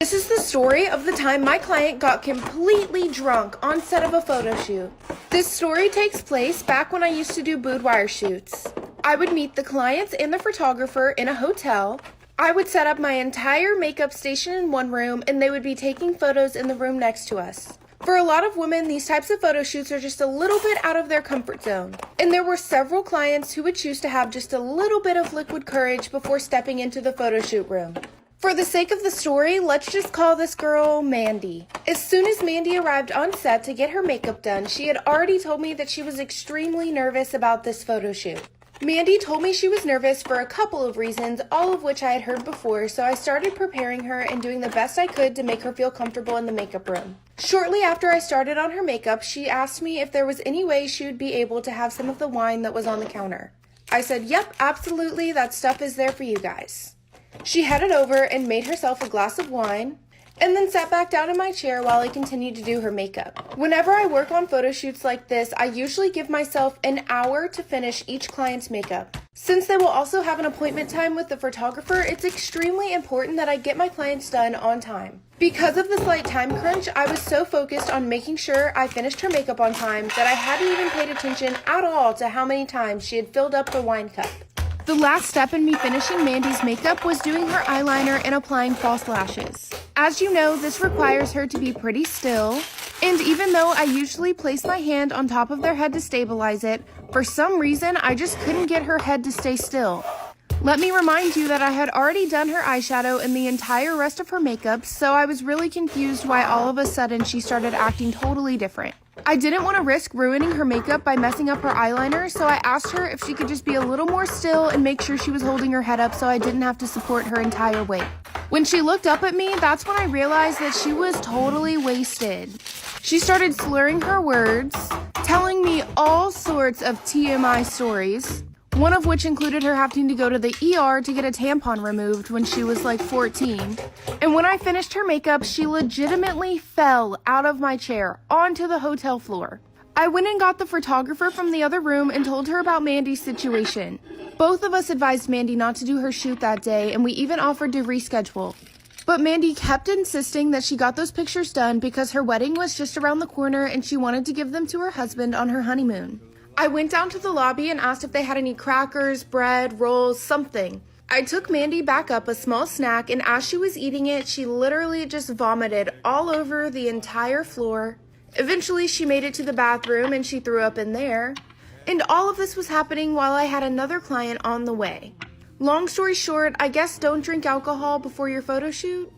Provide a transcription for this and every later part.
This is the story of the time my client got completely drunk on set of a photo shoot. This story takes place back when I used to do boudoir shoots. I would meet the clients and the photographer in a hotel. I would set up my entire makeup station in one room and they would be taking photos in the room next to us. For a lot of women, these types of photo shoots are just a little bit out of their comfort zone. And there were several clients who would choose to have just a little bit of liquid courage before stepping into the photo shoot room. For the sake of the story, let's just call this girl Mandy. As soon as Mandy arrived on set to get her makeup done, she had already told me that she was extremely nervous about this photo shoot. Mandy told me she was nervous for a couple of reasons, all of which I had heard before, so I started preparing her and doing the best I could to make her feel comfortable in the makeup room. Shortly after I started on her makeup, she asked me if there was any way she would be able to have some of the wine that was on the counter. I said, yep, absolutely, that stuff is there for you guys. She headed over and made herself a glass of wine, and then sat back down in my chair while I continued to do her makeup. Whenever I work on photo shoots like this, I usually give myself an hour to finish each client's makeup. Since they will also have an appointment time with the photographer, it's extremely important that I get my clients done on time. Because of the slight time crunch, I was so focused on making sure I finished her makeup on time that I hadn't even paid attention at all to how many times she had filled up her wine cup. The last step in me finishing Mandy's makeup was doing her eyeliner and applying false lashes. As you know, this requires her to be pretty still, and even though I usually place my hand on top of their head to stabilize it, for some reason I just couldn't get her head to stay still. Let me remind you that I had already done her eyeshadow and the entire rest of her makeup, so I was really confused why all of a sudden she started acting totally different. I didn't want to risk ruining her makeup by messing up her eyeliner, so I asked her if she could just be a little more still and make sure she was holding her head up so I didn't have to support her entire weight. When she looked up at me, that's when I realized that she was totally wasted. She started slurring her words, telling me all sorts of TMI stories, one of which included her having to go to the ER to get a tampon removed when she was like 14. And when I finished her makeup, she legitimately fell out of my chair onto the hotel floor. I went and got the photographer from the other room and told her about Mandy's situation. Both of us advised Mandy not to do her shoot that day, and we even offered to reschedule. But Mandy kept insisting that she got those pictures done because her wedding was just around the corner and she wanted to give them to her husband on her honeymoon. I went down to the lobby and asked if they had any crackers, bread, rolls, something. I took Mandy back up a small snack, and as she was eating it, she literally just vomited all over the entire floor. Eventually, she made it to the bathroom and she threw up in there. And all of this was happening while I had another client on the way. Long story short, I guess don't drink alcohol before your photo shoot.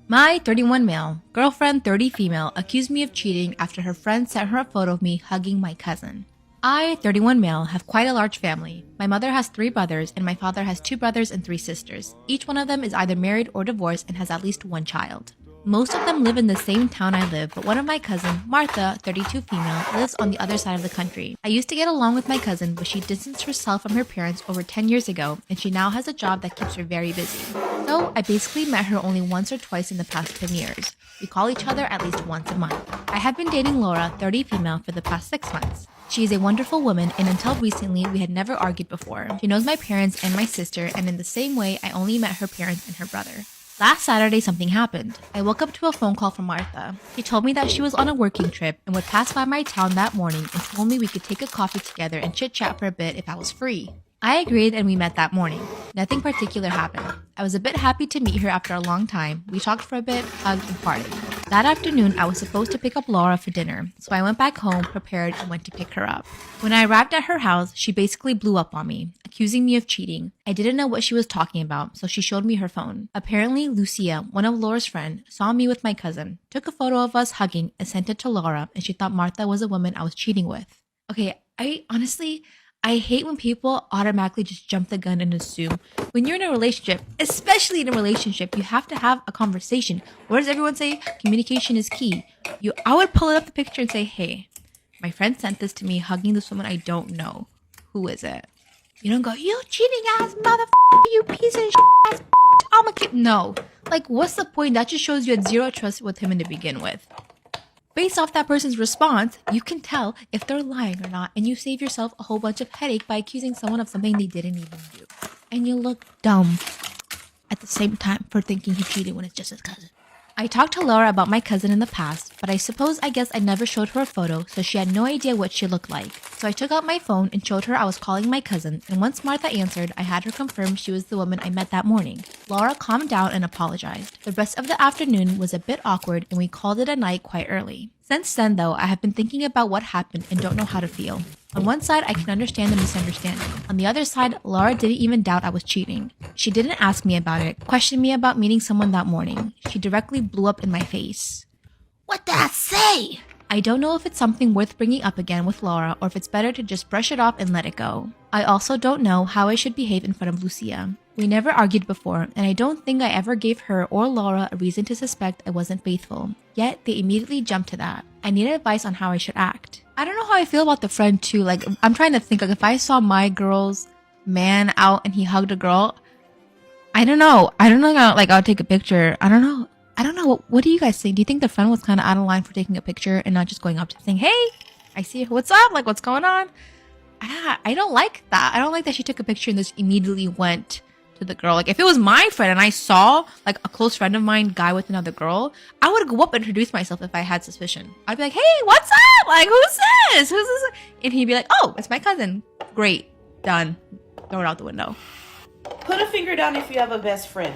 My 31 male, girlfriend 30 female, accused me of cheating after her friend sent her a photo of me hugging my cousin. I, 31 male, have quite a large family. My mother has 3 brothers and my father has 2 brothers and 3 sisters. Each one of them is either married or divorced and has at least 1 child. Most of them live in the same town I live, but one of my cousins, Martha, 32 female, lives on the other side of the country. I used to get along with my cousin, but she distanced herself from her parents over 10 years ago, and she now has a job that keeps her very busy. So I basically met her only once or twice in the past 10 years. We call each other at least once a month. I have been dating Laura, 30 female, for the past 6 months. She is a wonderful woman, and until recently, we had never argued before. She knows my parents and my sister, and in the same way, I only met her parents and her brother. Last Saturday, something happened. I woke up to a phone call from Martha. She told me that she was on a working trip and would pass by my town that morning and told me we could take a coffee together and chit-chat for a bit if I was free. I agreed and we met that morning. Nothing particular happened. I was a bit happy to meet her after a long time. We talked for a bit, hugged, and parted. That afternoon, I was supposed to pick up Laura for dinner, so I went back home, prepared, and went to pick her up. When I arrived at her house, she basically blew up on me, accusing me of cheating. I didn't know what she was talking about, so she showed me her phone. Apparently, Lucia, one of Laura's friends, saw me with my cousin, took a photo of us hugging, and sent it to Laura, and she thought Martha was a woman I was cheating with. Okay, I hate when people automatically just jump the gun and assume. When you're in a relationship, especially in a relationship, you have to have a conversation. What does everyone say? Communication is key. I would pull up the picture and say, hey, my friend sent this to me hugging this woman I don't know. Who is it? You don't go, you cheating ass motherfucker, you piece of ass I'm a kid. No. Like, what's the point? That just shows you had zero trust with him to begin with. Based off that person's response, you can tell if they're lying or not, and you save yourself a whole bunch of headache by accusing someone of something they didn't even do. And you look dumb. at the same time for thinking he cheated when it's just his cousin. I talked to Laura about my cousin in the past, but I guess I never showed her a photo, so she had no idea what she looked like. So I took out my phone and showed her I was calling my cousin, and once Martha answered, I had her confirm she was the woman I met that morning. Laura calmed down and apologized. The rest of the afternoon was a bit awkward, and we called it a night quite early. Since then, though, I have been thinking about what happened and don't know how to feel. On one side, I can understand the misunderstanding. On the other side, Laura didn't even doubt I was cheating. She didn't ask me about it, question me about meeting someone that morning. She directly blew up in my face. What did I say? I don't know if it's something worth bringing up again with Laura or if it's better to just brush it off and let it go. I also don't know how I should behave in front of Lucia. We never argued before, and I don't think I ever gave her or Laura a reason to suspect I wasn't faithful. Yet, they immediately jumped to that. I need advice on how I should act. I don't know how I feel about the friend too. Like, I'm trying to think, like, if I saw my girl's man out and he hugged a girl, I don't know. Like, I'll take a picture. I don't know. What do you guys think? Do you think the friend was kind of out of line for taking a picture and not just going up to saying, hey, I see you. What's up? Like, what's going on? I don't like that. I don't like that she took a picture and just immediately went to the girl. Like, if it was my friend and I saw, like, a close friend of mine guy with another girl, I would go up and introduce myself if I had suspicion. I'd be like, hey, what's up? Like, who's this? Who's this? And he'd be like, oh, it's my cousin. Great. Done. Throw it out the window. Put a finger down if you have a best friend.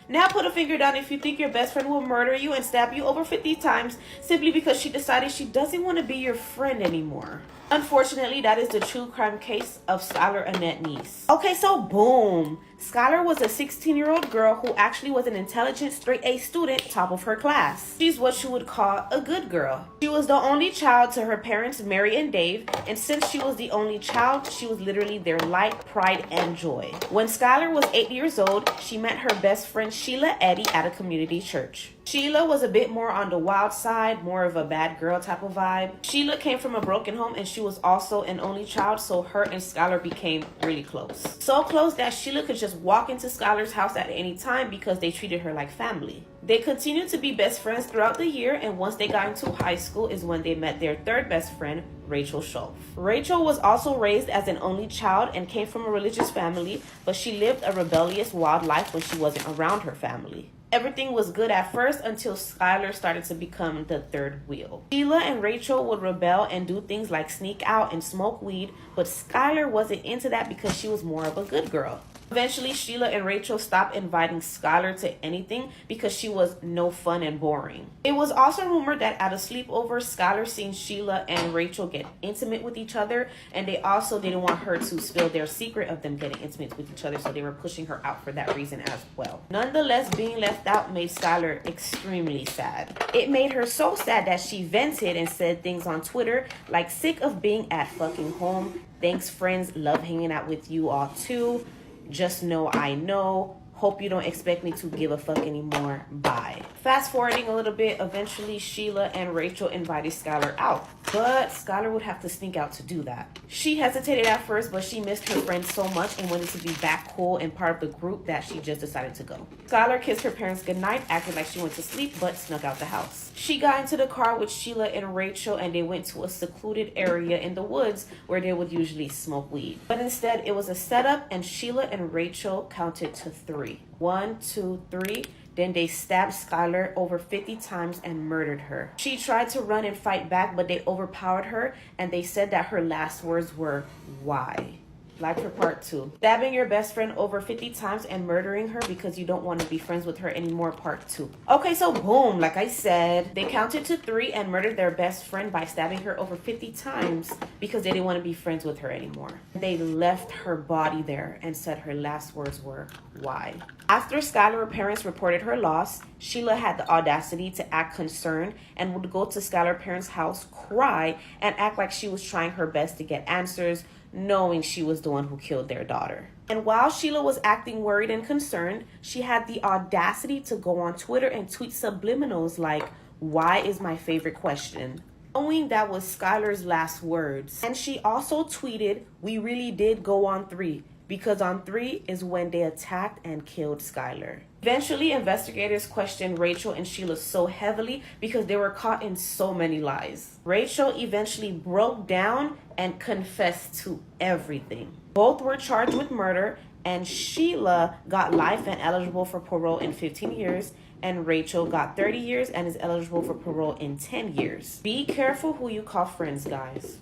Now put a finger down if you think your best friend will murder you and stab you over 50 times simply because she decided she doesn't want to be your friend anymore. Unfortunately, that is the true crime case of Skylar Annette Niece. Okay, so boom. Skylar was a 16-year-old girl who actually was an intelligent, straight-A student, top of her class. She's what you would call a good girl. She was the only child to her parents, Mary and Dave, and since she was the only child, she was literally their light, pride, and joy. When Skylar was 8 years old, she met her best friend Sheila Eddy at a community church. Sheila was a bit more on the wild side, more of a bad girl type of vibe. Sheila came from a broken home and she was also an only child, so her and Skylar became really close. So close that Sheila could just walk into Skylar's house at any time because they treated her like family. They continued to be best friends throughout the year, and once they got into high school is when they met their third best friend, Rachel Schultz. Rachel was also raised as an only child and came from a religious family, but she lived a rebellious, wild life when she wasn't around her family. Everything was good at first until Skylar started to become the third wheel. Sheila and Rachel would rebel and do things like sneak out and smoke weed, but Skylar wasn't into that because she was more of a good girl. Eventually, Sheila and Rachel stopped inviting Skylar to anything because she was no fun and boring. It was also rumored that at a sleepover, Skylar seen Sheila and Rachel get intimate with each other, and they also didn't want her to spill their secret of them getting intimate with each other, so they were pushing her out for that reason as well. Nonetheless, being left out made Skylar extremely sad. It made her so sad that she vented and said things on Twitter like, sick of being at fucking home. Thanks, friends. Love hanging out with you all too. Just know I know. Hope you don't expect me to give a fuck anymore. Bye. Fast forwarding a little bit, eventually Sheila and Rachel invited Skylar out. But Skylar would have to sneak out to do that. She hesitated at first, but she missed her friends so much and wanted to be back cool and part of the group that she just decided to go. Skylar kissed her parents goodnight, acted like she went to sleep, but snuck out the house. She got into the car with Sheila and Rachel, and they went to a secluded area in the woods where they would usually smoke weed. But instead, it was a setup, and Sheila and Rachel counted to 3. 1, 2, 3. Then they stabbed Skylar over 50 times and murdered her. She tried to run and fight back, but they overpowered her, and they said that her last words were, why? Like for part 2. Stabbing your best friend over 50 times and murdering her because you don't want to be friends with her anymore, part 2. Okay, so boom, like I said, they counted to 3 and murdered their best friend by stabbing her over 50 times because they didn't want to be friends with her anymore. They left her body there and said her last words were, why? After Skylar's parents reported her loss, Sheila had the audacity to act concerned and would go to Skylar's parents' house, cry, and act like she was trying her best to get answers, knowing she was the one who killed their daughter. And while Sheila was acting worried and concerned, she had the audacity to go on Twitter and tweet subliminals like, why is my favorite question? Knowing that was Skylar's last words. And she also tweeted, we really did go on 3, because on 3 is when they attacked and killed Skylar. Eventually, investigators questioned Rachel and Sheila so heavily because they were caught in so many lies. Rachel eventually broke down and confessed to everything. Both were charged with murder, and Sheila got life and eligible for parole in 15 years, and Rachel got 30 years and is eligible for parole in 10 years. Be careful who you call friends, guys.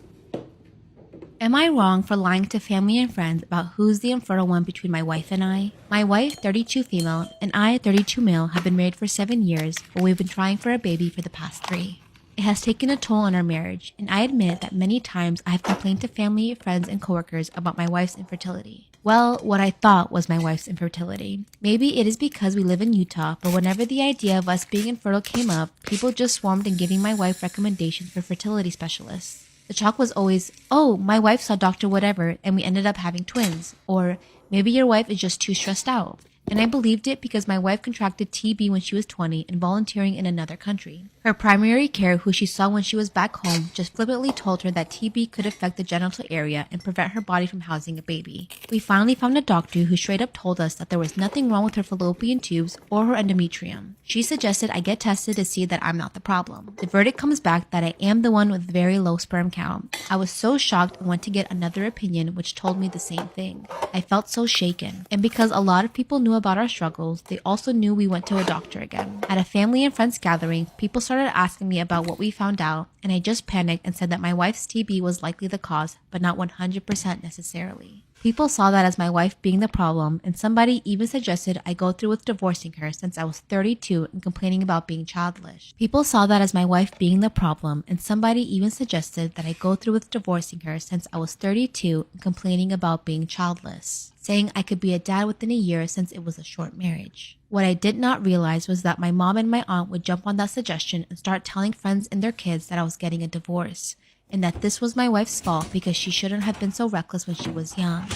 Am I wrong for lying to family and friends about who's the infertile one between my wife and I? My wife, 32 female, and I, 32 male, have been married for 7 years, but we've been trying for a baby for the past 3. It has taken a toll on our marriage, and I admit that many times I have complained to family, friends, and coworkers about my wife's infertility. Well, what I thought was my wife's infertility. Maybe it is because we live in Utah, but whenever the idea of us being infertile came up, people just swarmed in giving my wife recommendations for fertility specialists. The talk was always, oh, my wife saw Dr. Whatever and we ended up having twins. Or, maybe your wife is just too stressed out. And I believed it because my wife contracted TB when she was 20 and volunteering in another country. Her primary care, who she saw when she was back home, just flippantly told her that TB could affect the genital area and prevent her body from housing a baby. We finally found a doctor who straight up told us that there was nothing wrong with her fallopian tubes or her endometrium. She suggested I get tested to see that I'm not the problem. The verdict comes back that I am the one with very low sperm count. I was so shocked and went to get another opinion which told me the same thing. I felt so shaken. And because a lot of people knew about our struggles, they also knew we went to a doctor again. At a family and friends gathering, people started asking me about what we found out, and I just panicked and said that my wife's TB was likely the cause, but not 100% necessarily. People saw that as my wife being the problem, and somebody even suggested I go through with divorcing her since I was 32 and complaining about being childless. People saw that as my wife being the problem, and somebody even suggested that I go through with divorcing her since I was 32 and complaining about being childless, saying I could be a dad within a year since it was a short marriage. What I did not realize was that my mom and my aunt would jump on that suggestion and start telling friends and their kids that I was getting a divorce, and that this was my wife's fault because she shouldn't have been so reckless when she was young.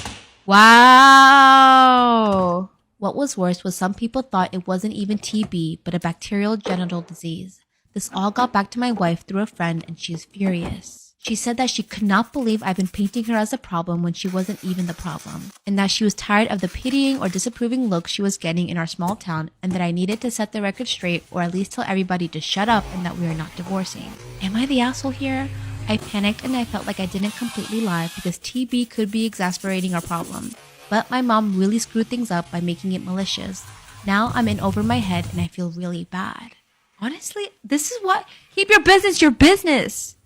Wow! What was worse was some people thought it wasn't even TB, but a bacterial genital disease. This all got back to my wife through a friend, and she is furious. She said that she could not believe I've been painting her as a problem when she wasn't even the problem, and that she was tired of the pitying or disapproving looks she was getting in our small town, and that I needed to set the record straight or at least tell everybody to shut up and that we are not divorcing. Am I the asshole here? I panicked and I felt like I didn't completely lie because TB could be exasperating our problem. But my mom really screwed things up by making it malicious. Now I'm in over my head and I feel really bad. Honestly, this is what... Keep your business!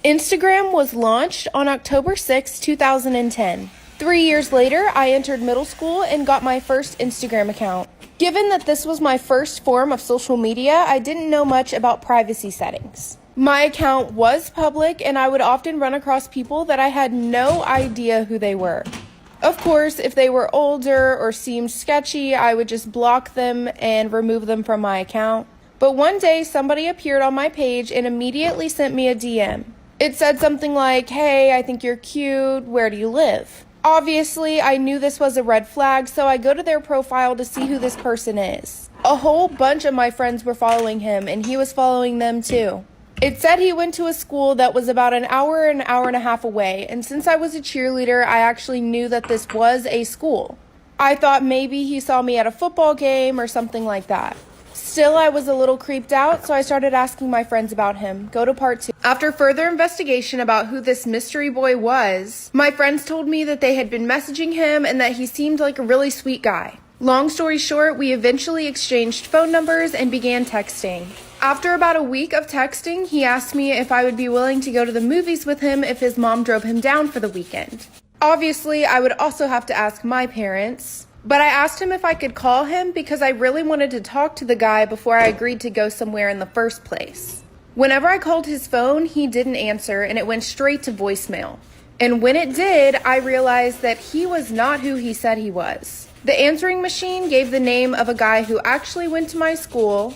Instagram was launched on October 6, 2010. 3 years later, I entered middle school and got my first Instagram account. Given that this was my first form of social media, I didn't know much about privacy settings. My account was public, and I would often run across people that I had no idea who they were. Of course, if they were older or seemed sketchy, I would just block them and remove them from my account. But one day, somebody appeared on my page and immediately sent me a DM. It said something like, "Hey, I think you're cute. Where do you live?" Obviously, I knew this was a red flag, so I go to their profile to see who this person is. A whole bunch of my friends were following him, and he was following them too. It said he went to a school that was about an hour and a half away, and since I was a cheerleader, I actually knew that this was a school. I thought maybe he saw me at a football game or something like that. Still, I was a little creeped out, so I started asking my friends about him. Go to part 2. After further investigation about who this mystery boy was, my friends told me that they had been messaging him and that he seemed like a really sweet guy. Long story short, we eventually exchanged phone numbers and began texting. After about a week of texting, he asked me if I would be willing to go to the movies with him if his mom drove him down for the weekend. Obviously, I would also have to ask my parents, but I asked him if I could call him because I really wanted to talk to the guy before I agreed to go somewhere in the first place. Whenever I called his phone, he didn't answer and it went straight to voicemail. And when it did, I realized that he was not who he said he was. The answering machine gave the name of a guy who actually went to my school,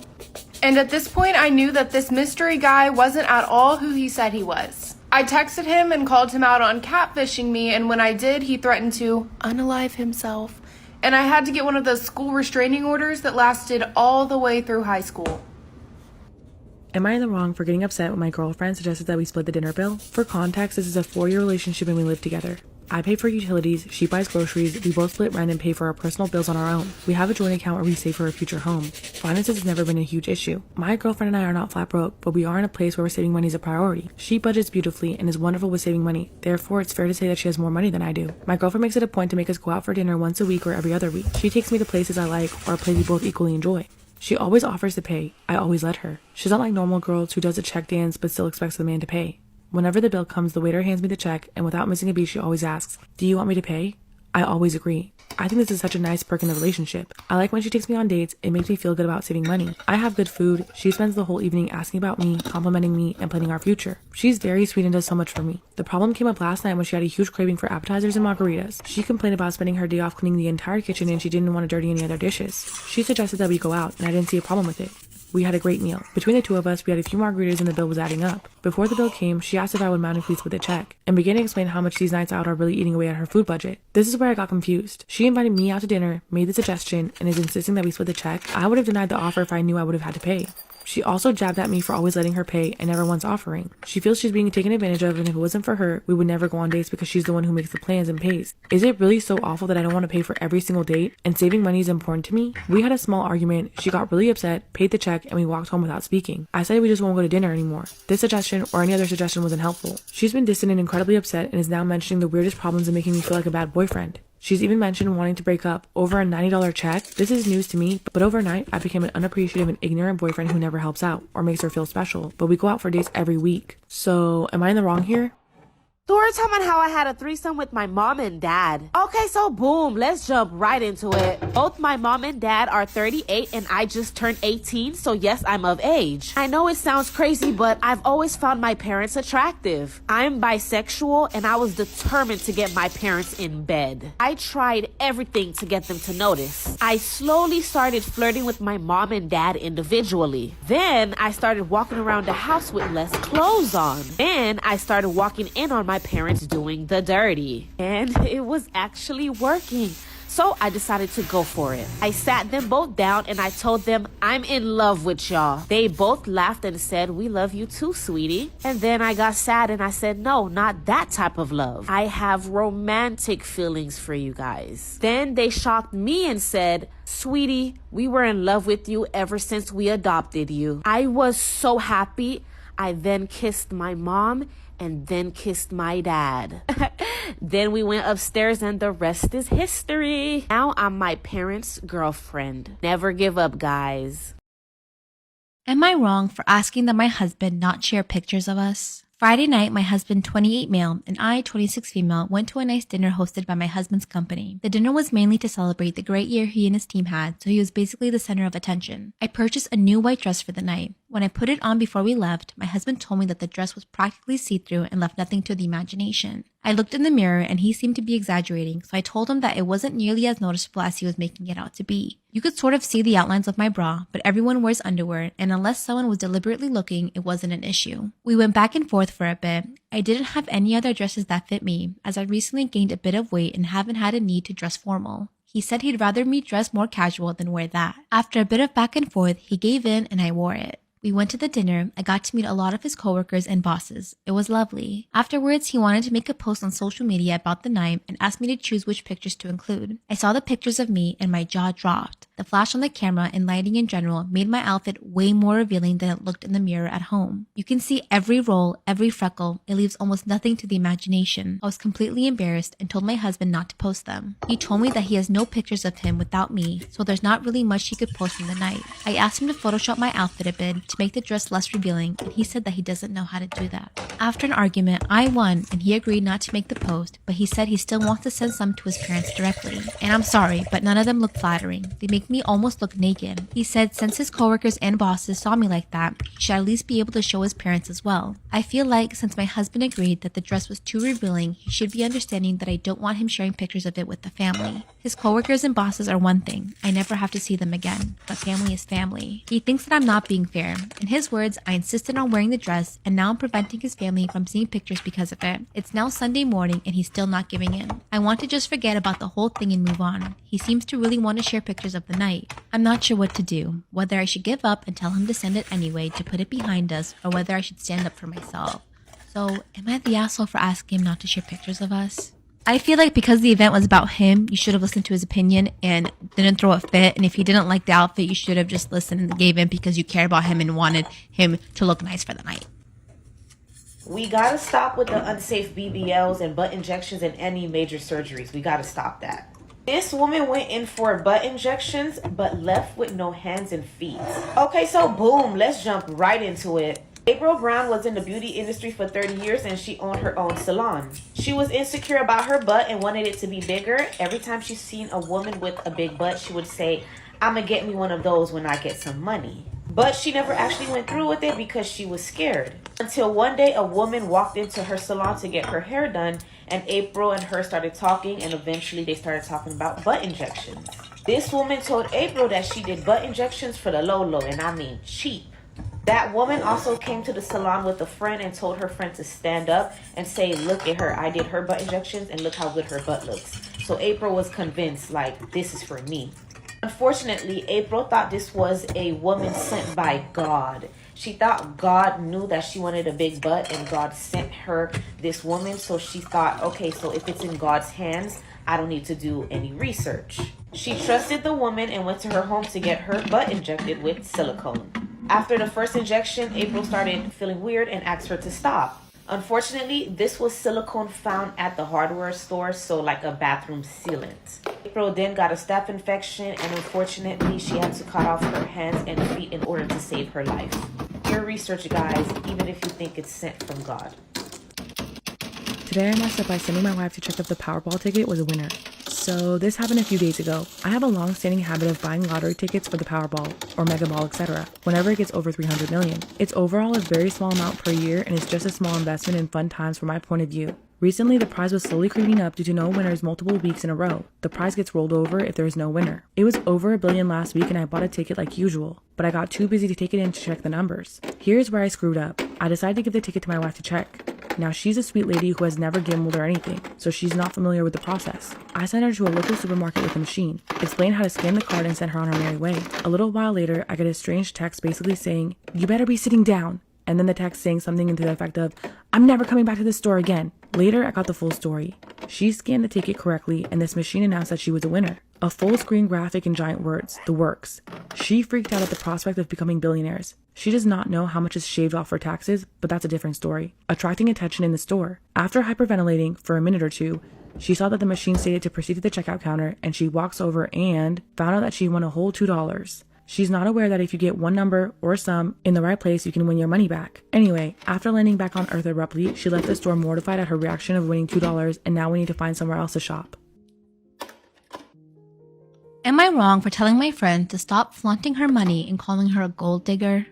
and at this point I knew that this mystery guy wasn't at all who he said he was. I texted him and called him out on catfishing me, and when I did, he threatened to unalive himself, and I had to get one of those school restraining orders that lasted all the way through high school. Am I in the wrong for getting upset when my girlfriend suggested that we split the dinner bill? For context, this is a 4-year relationship and we live together. I pay for utilities, she buys groceries, we both split rent and pay for our personal bills on our own. We have a joint account where we save for a future home. Finances has never been a huge issue. My girlfriend and I are not flat broke, but we are in a place where saving money is a priority. She budgets beautifully and is wonderful with saving money. Therefore, it's fair to say that she has more money than I do. My girlfriend makes it a point to make us go out for dinner once a week or every other week. She takes me to places I like or a place we both equally enjoy. She always offers to pay. I always let her. She's not like normal girls who does a check dance but still expects the man to pay. Whenever the bill comes, the waiter hands me the check, and without missing a beat, she always asks, "Do you want me to pay?" I always agree. I think this is such a nice perk in the relationship. I like when she takes me on dates. It makes me feel good about saving money. I have good food. She spends the whole evening asking about me, complimenting me, and planning our future. She's very sweet and does so much for me. The problem came up last night when she had a huge craving for appetizers and margaritas. She complained about spending her day off cleaning the entire kitchen and she didn't want to dirty any other dishes. She suggested that we go out, and I didn't see a problem with it. We had a great meal. Between the two of us, we had a few margaritas and the bill was adding up. Before the bill came, she asked if I would mind if we split the check, and began to explain how much these nights out are really eating away at her food budget. This is where I got confused. She invited me out to dinner, made the suggestion, and is insisting that we split the check. I would have denied the offer if I knew I would have had to pay. She also jabbed at me for always letting her pay and never once offering. She feels she's being taken advantage of, and if it wasn't for her, we would never go on dates because she's the one who makes the plans and pays. Is it really so awful that I don't want to pay for every single date and saving money is important to me? We had a small argument, she got really upset, paid the check, and we walked home without speaking. I said we just won't go to dinner anymore. This suggestion or any other suggestion wasn't helpful. She's been distant and incredibly upset and is now mentioning the weirdest problems and making me feel like a bad boyfriend. She's even mentioned wanting to break up over a $90 check. This is news to me, but overnight, I became an unappreciative and ignorant boyfriend who never helps out or makes her feel special, but we go out for dates every week. So, am I in the wrong here? Storytime on how I had a threesome with my mom and dad. Okay, so boom, let's jump right into it. Both my mom and dad are 38 and I just turned 18, so yes, I'm of age. I know it sounds crazy, but I've always found my parents attractive. I'm bisexual and I was determined to get my parents in bed. I tried everything to get them to notice. I slowly started flirting with my mom and dad individually. Then I started walking around the house with less clothes on. Then I started walking in on my parents doing the dirty. And it was actually working. So I decided to go for it. I sat them both down and I told them, I'm in love with y'all. They both laughed and said, we love you too, sweetie. And then I got sad and I said, no, not that type of love. I have romantic feelings for you guys. Then they shocked me and said, sweetie, we were in love with you ever since we adopted you. I was so happy. I then kissed my mom and then kissed my dad. Then we went upstairs and the rest is history. Now I'm my parents' girlfriend. Never give up, guys. Am I wrong for asking that my husband not share pictures of us? Friday night, my husband, 28 male, and I, 26 female, went to a nice dinner hosted by my husband's company. The dinner was mainly to celebrate the great year he and his team had, so he was basically the center of attention. I purchased a new white dress for the night. When I put it on before we left, my husband told me that the dress was practically see-through and left nothing to the imagination. I looked in the mirror and he seemed to be exaggerating, so I told him that it wasn't nearly as noticeable as he was making it out to be. You could sort of see the outlines of my bra, but everyone wears underwear, and unless someone was deliberately looking, it wasn't an issue. We went back and forth for a bit. I didn't have any other dresses that fit me, as I recently gained a bit of weight and haven't had a need to dress formal. He said he'd rather me dress more casual than wear that. After a bit of back and forth, he gave in and I wore it. We went to the dinner. I got to meet a lot of his coworkers and bosses. It was lovely. Afterwards, he wanted to make a post on social media about the night and asked me to choose which pictures to include. I saw the pictures of me and my jaw dropped. The flash on the camera and lighting in general made my outfit way more revealing than it looked in the mirror at home. You can see every roll, every freckle. It leaves almost nothing to the imagination. I was completely embarrassed and told my husband not to post them. He told me that he has no pictures of him without me, so there's not really much he could post from the night. I asked him to Photoshop my outfit a bit to make the dress less revealing, and he said that he doesn't know how to do that. After an argument, I won, and he agreed not to make the post, but he said he still wants to send some to his parents directly. And I'm sorry, but none of them look flattering. They make me almost look naked. He said since his coworkers and bosses saw me like that, he should at least be able to show his parents as well. I feel like since my husband agreed that the dress was too revealing, he should be understanding that I don't want him sharing pictures of it with the family. His coworkers and bosses are one thing. I never have to see them again, but family is family. He thinks that I'm not being fair. In his words, I insisted on wearing the dress, and now I'm preventing his family from seeing pictures because of it. It's now Sunday morning, and he's still not giving in. I want to just forget about the whole thing and move on. He seems to really want to share pictures of the night. I'm not sure what to do, whether I should give up and tell him to send it anyway to put it behind us, or whether I should stand up for myself. So, am I the asshole for asking him not to share pictures of us? I feel like because the event was about him, you should have listened to his opinion and didn't throw a fit. And if he didn't like the outfit, you should have just listened and gave in because you care about him and wanted him to look nice for the night. We gotta stop with the unsafe BBLs and butt injections and any major surgeries. We gotta stop that. This woman went in for butt injections but left with no hands and feet. Okay, so boom, let's jump right into it. April Brown was in the beauty industry for 30 years and she owned her own salon. She was insecure about her butt and wanted it to be bigger. Every time she seen a woman with a big butt, she would say, "I'ma get me one of those when I get some money." But she never actually went through with it because she was scared. Until one day a woman walked into her salon to get her hair done and April and her started talking and eventually they started talking about butt injections. This woman told April that she did butt injections for the low and I mean cheap. That woman also came to the salon with a friend and told her friend to stand up and say, "Look at her, I did her butt injections and look how good her butt looks." So April was convinced, like, this is for me. Unfortunately, April thought this was a woman sent by God. She thought God knew that she wanted a big butt and God sent her this woman. So she thought, okay, so if it's in God's hands, I don't need to do any research. She trusted the woman and went to her home to get her butt injected with silicone. After the first injection, April started feeling weird and asked her to stop. Unfortunately, this was silicone found at the hardware store, so like a bathroom sealant. April then got a staph infection and unfortunately she had to cut off her hands and feet in order to save her life. Your research, guys, even if you think it's sent from God. Today I messed up by sending my wife to check if the Powerball ticket was a winner. So this happened a few days ago. I have a long-standing habit of buying lottery tickets for the Powerball or Mega Ball, etc. whenever it gets over 300 million. It's overall a very small amount per year and it's just a small investment in fun times from my point of view. Recently, the prize was slowly creeping up due to no winners multiple weeks in a row. The prize gets rolled over if there is no winner. It was over $1 billion last week and I bought a ticket like usual, but I got too busy to take it in to check the numbers. Here's where I screwed up. I decided to give the ticket to my wife to check. Now she's a sweet lady who has never gambled or anything, so she's not familiar with the process. I sent her to a local supermarket with a machine, explained how to scan the card and sent her on her merry way. A little while later, I get a strange text basically saying, "You better be sitting down." And then the text saying something to the effect of, "I'm never coming back to this store again." Later, I got the full story. She scanned the ticket correctly and this machine announced that she was a winner. A full screen graphic and giant words, the works. She freaked out at the prospect of becoming billionaires. She does not know how much is shaved off for taxes, but that's a different story. Attracting attention in the store. After hyperventilating for a minute or two, she saw that the machine stated to proceed to the checkout counter and she walks over and found out that she won a whole $2. She's not aware that if you get one number or sum in the right place, you can win your money back. Anyway, after landing back on Earth abruptly, she left the store mortified at her reaction of winning $2 and now we need to find somewhere else to shop. Am I wrong for telling my friend to stop flaunting her money and calling her a gold digger?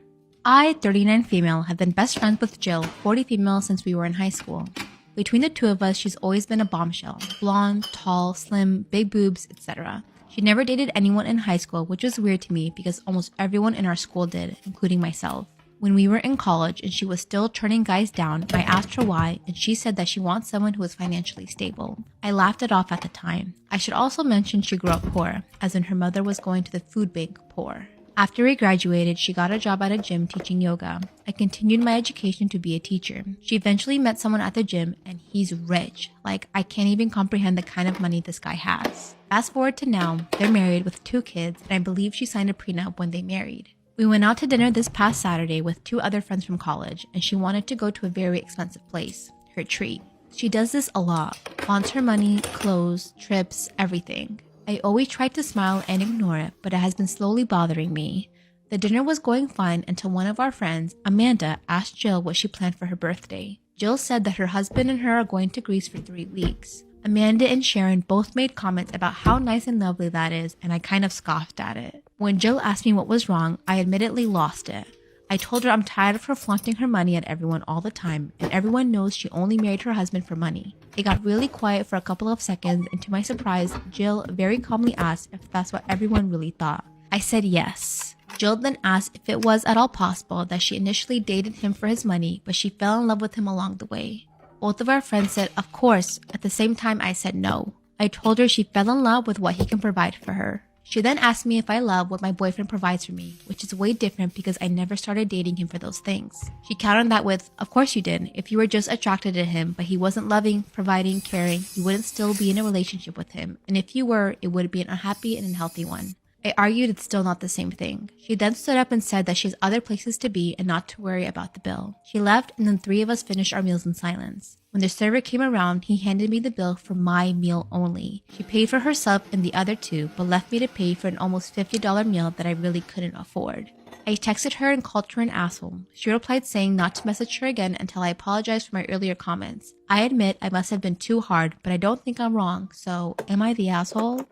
I, 39 female, have been best friends with Jill, 40 female, since we were in high school. Between the two of us, she's always been a bombshell. Blonde, tall, slim, big boobs, etc. She never dated anyone in high school, which was weird to me because almost everyone in our school did, including myself. When we were in college and she was still turning guys down, I asked her why, and she said that she wants someone who is financially stable. I laughed it off at the time. I should also mention she grew up poor, as in her mother was going to the food bank poor. After we graduated, she got a job at a gym teaching yoga. I continued my education to be a teacher. She eventually met someone at the gym and he's rich. Like, I can't even comprehend the kind of money this guy has. Fast forward to now, they're married with 2 kids and I believe she signed a prenup when they married. We went out to dinner this past Saturday with 2 other friends from college and she wanted to go to a very expensive place, her treat. She does this a lot, flaunts her money, clothes, trips, everything. I always tried to smile and ignore it, but it has been slowly bothering me. The dinner was going fine until one of our friends, Amanda, asked Jill what she planned for her birthday. Jill said that her husband and her are going to Greece for 3 weeks. Amanda and Sharon both made comments about how nice and lovely that is, and I kind of scoffed at it. When Jill asked me what was wrong, I admittedly lost it. I told her I'm tired of her flaunting her money at everyone all the time, and everyone knows she only married her husband for money. It got really quiet for a couple of seconds, and to my surprise, Jill very calmly asked if that's what everyone really thought. I said yes. Jill then asked if it was at all possible that she initially dated him for his money, but she fell in love with him along the way. Both of our friends said, of course. At the same time, I said no. I told her she fell in love with what he can provide for her. She then asked me if I love what my boyfriend provides for me, which is way different because I never started dating him for those things. She countered that with, of course you did. If you were just attracted to him, but he wasn't loving, providing, caring, you wouldn't still be in a relationship with him. And if you were, it would be an unhappy and unhealthy one. I argued it's still not the same thing. She then stood up and said that she has other places to be and not to worry about the bill. She left and then 3 of us finished our meals in silence. When the server came around, he handed me the bill for my meal only. She paid for herself and the other 2, but left me to pay for an almost $50 meal that I really couldn't afford. I texted her and called her an asshole. She replied saying not to message her again until I apologized for my earlier comments. I admit I must have been too hard, but I don't think I'm wrong, so am I the asshole?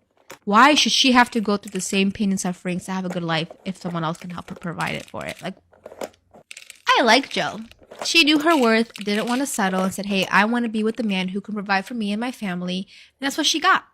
Why should she have to go through the same pain and sufferings to have a good life if someone else can help her provide it for it? Like, I like Joe. She knew her worth, didn't want to settle, and said, hey, I want to be with the man who can provide for me and my family. And that's what she got.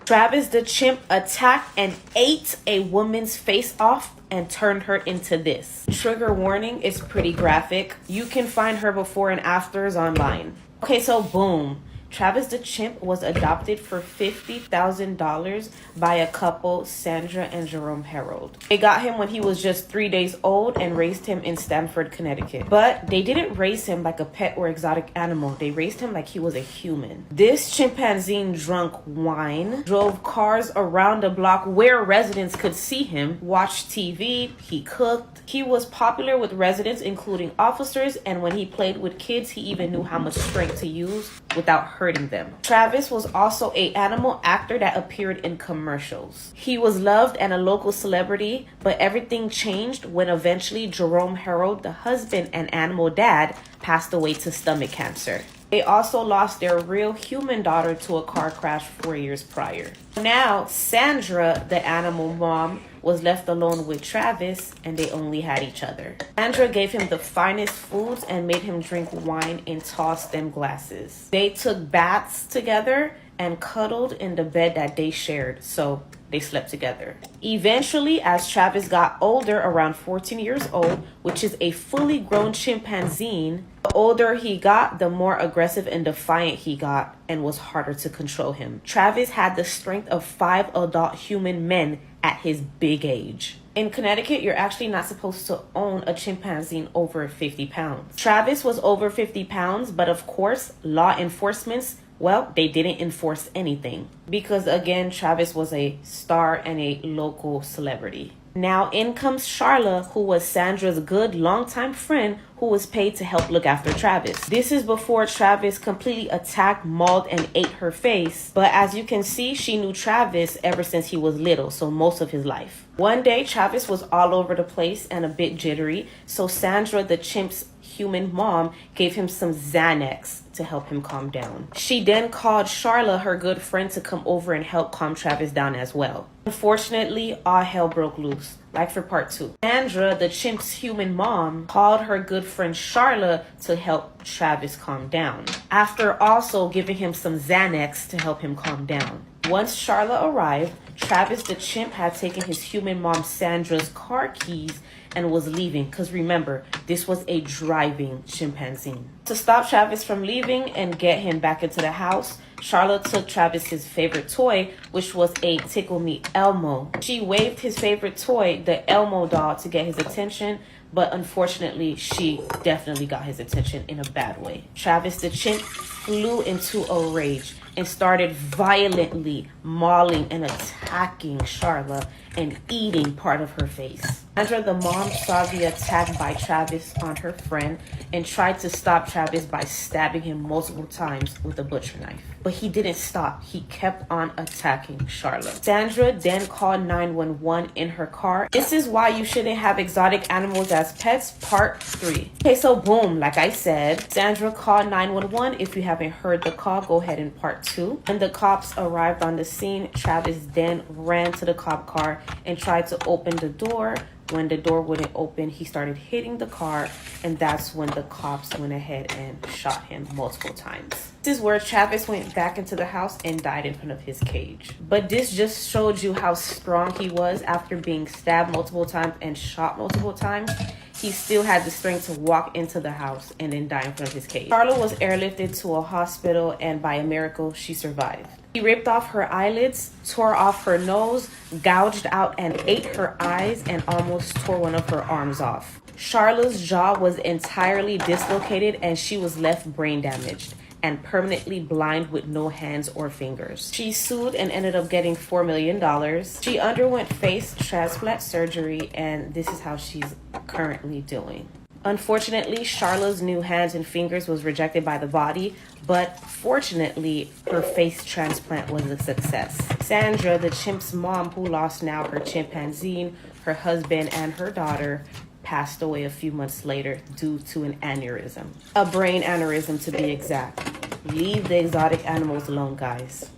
Travis the chimp attacked and ate a woman's face off and turned her into this. Trigger warning is pretty graphic. You can find her before and afters online. Okay, so boom. Travis the chimp was adopted for $50,000 by a couple, Sandra and Jerome Harold. They got him when he was just 3 days old and raised him in Stamford, Connecticut. But they didn't raise him like a pet or exotic animal. They raised him like he was a human. This chimpanzee drunk wine, drove cars around the block where residents could see him, watched TV, he cooked. He was popular with residents, including officers, and when he played with kids, he even knew how much strength to use without hurting them. Travis was also an animal actor that appeared in commercials. He was loved and a local celebrity, but everything changed when eventually Jerome Harold, the husband and animal dad, passed away to stomach cancer. They also lost their real human daughter to a car crash 4 years prior. Now, Sandra, the animal mom, was left alone with Travis, and they only had each other. Sandra gave him the finest foods and made him drink wine in tall stem glasses. They took baths together and cuddled in the bed that they shared, so they slept together. Eventually, as Travis got older, around 14 years old, which is a fully grown chimpanzee, the older he got, the more aggressive and defiant he got, and was harder to control him. Travis had the strength of 5 adult human men at his big age. In Connecticut, you're actually not supposed to own a chimpanzee over 50 pounds. Travis was over 50 pounds, but of course, law enforcement, well, they didn't enforce anything because, again, Travis was a star and a local celebrity. Now in comes Charla, who was Sandra's good longtime friend who was paid to help look after Travis. This is before Travis completely attacked, mauled, and ate her face. But as you can see, she knew Travis ever since he was little, so most of his life. One day, Travis was all over the place and a bit jittery, so Sandra, the chimp's human mom, gave him some Xanax to help him calm down. She then called Charla, her good friend, to come over and help calm Travis down as well. Unfortunately, all hell broke loose, like for part 2. Sandra, the chimp's human mom, called her good friend Charla to help Travis calm down, after also giving him some Xanax to help him calm down. Once Charla arrived, Travis the chimp had taken his human mom Sandra's car keys and was leaving, because remember, this was a driving chimpanzee. To stop Travis from leaving and get him back into the house, Charlotte took Travis's favorite toy, which was a Tickle Me Elmo. She waved his favorite toy, the Elmo doll, to get his attention, but unfortunately, she definitely got his attention in a bad way. Travis the chimp flew into a rage and started violently mauling and attacking Charla and eating part of her face. Sandra, the mom, saw the attack by Travis on her friend and tried to stop Travis by stabbing him multiple times with a butcher knife. But he didn't stop. He kept on attacking Charla. Sandra then called 911 in her car. This is why you shouldn't have exotic animals as pets, part 3. Okay, so boom, like I said, Sandra called 911. If you haven't heard the call, go ahead in part 2. When the cops arrived on the scene, Travis then ran to the cop car and tried to open the door. When the door wouldn't open, he started hitting the car, and that's when the cops went ahead and shot him multiple times. This is where Travis went back into the house and died in front of his cage. But this just showed you how strong he was after being stabbed multiple times and shot multiple times. He still had the strength to walk into the house and then die in front of his cage. Carla was airlifted to a hospital, and by a miracle, she survived. She He ripped off her eyelids, tore off her nose, gouged out and ate her eyes, and almost tore one of her arms off. Charla's jaw was entirely dislocated and she was left brain damaged and permanently blind with no hands or fingers. She sued and ended up getting $4 million. She underwent face transplant surgery, and this is how she's currently doing. Unfortunately, Charla's new hands and fingers was rejected by the body, but fortunately, her face transplant was a success. Sandra, the chimp's mom, who lost now her chimpanzee, her husband, and her daughter, passed away a few months later due to an aneurysm. A brain aneurysm, to be exact. Leave the exotic animals alone, guys.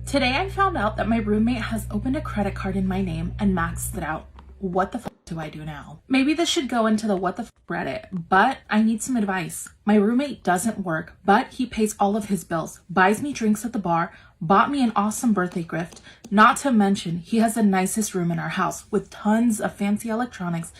Today I found out that my roommate has opened a credit card in my name and maxed it out. What the fuck do I do now? Maybe this should go into the what the fuck Reddit, but I need some advice. My roommate doesn't work, but he pays all of his bills, buys me drinks at the bar, bought me an awesome birthday gift. Not to mention, he has the nicest room in our house with tons of fancy electronics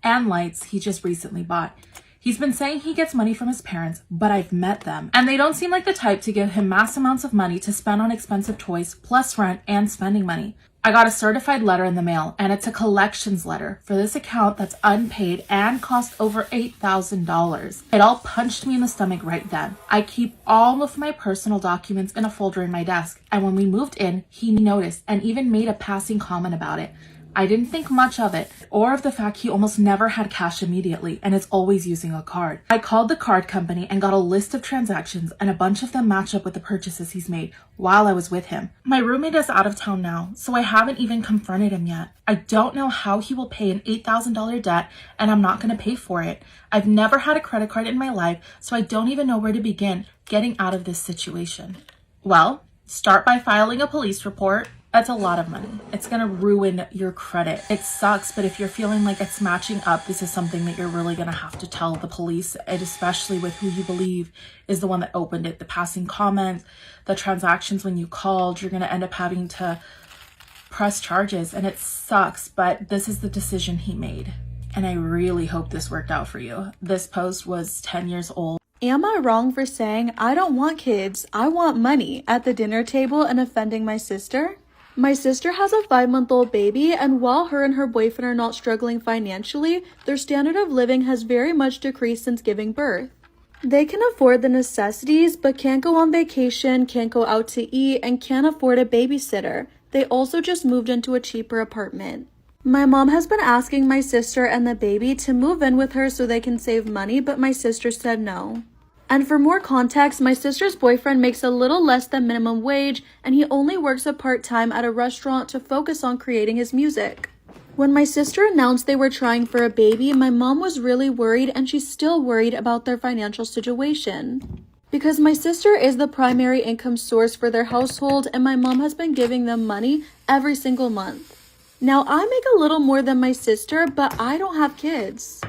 and lights he just recently bought. He's been saying he gets money from his parents, but I've met them, and they don't seem like the type to give him mass amounts of money to spend on expensive toys, plus rent and spending money. I got a certified letter in the mail, and it's a collections letter for this account that's unpaid and cost over $8,000. It all punched me in the stomach right then. I keep all of my personal documents in a folder in my desk, and when we moved in, he noticed and even made a passing comment about it. I didn't think much of it, or of the fact he almost never had cash immediately and is always using a card. I called the card company and got a list of transactions, and a bunch of them match up with the purchases he's made while I was with him. My roommate is out of town now, so I haven't even confronted him yet. I don't know how he will pay an $8,000 debt, and I'm not going to pay for it. I've never had a credit card in my life, so I don't even know where to begin getting out of this situation. Well, start by filing a police report. That's a lot of money. It's gonna ruin your credit. It sucks, but if you're feeling like it's matching up, this is something that you're really gonna have to tell the police, and especially with who you believe is the one that opened it. The passing comments, the transactions when you called, you're gonna end up having to press charges, and it sucks, but this is the decision he made. And I really hope this worked out for you. This post was 10 years old. Am I wrong for saying I don't want kids, I want money at the dinner table and offending my sister? My sister has a 5-month-old baby, and while her and her boyfriend are not struggling financially, their standard of living has very much decreased since giving birth. They can afford the necessities, but can't go on vacation, can't go out to eat, and can't afford a babysitter. They also just moved into a cheaper apartment. My mom has been asking my sister and the baby to move in with her so they can save money, but my sister said no. And for more context, my sister's boyfriend makes a little less than minimum wage, and he only works a part-time at a restaurant to focus on creating his music. When my sister announced they were trying for a baby, my mom was really worried, and she's still worried about their financial situation. Because my sister is the primary income source for their household, and my mom has been giving them money every single month. Now, I make a little more than my sister, but I don't have kids.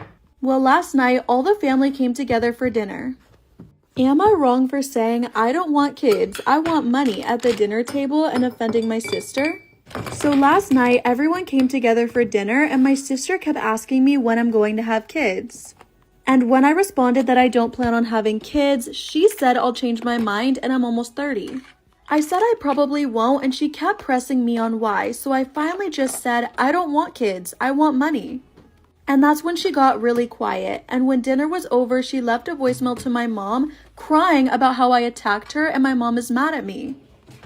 Well, last night, all the family came together for dinner. Am I wrong for saying I don't want kids, I want money at the dinner table and offending my sister? So last night, everyone came together for dinner, and my sister kept asking me when I'm going to have kids. And when I responded that I don't plan on having kids, she said I'll change my mind and I'm almost 30. I said I probably won't, and she kept pressing me on why, so I finally just said I don't want kids, I want money. And that's when she got really quiet, and when dinner was over, she left a voicemail to my mom, crying about how I attacked her and my mom is mad at me.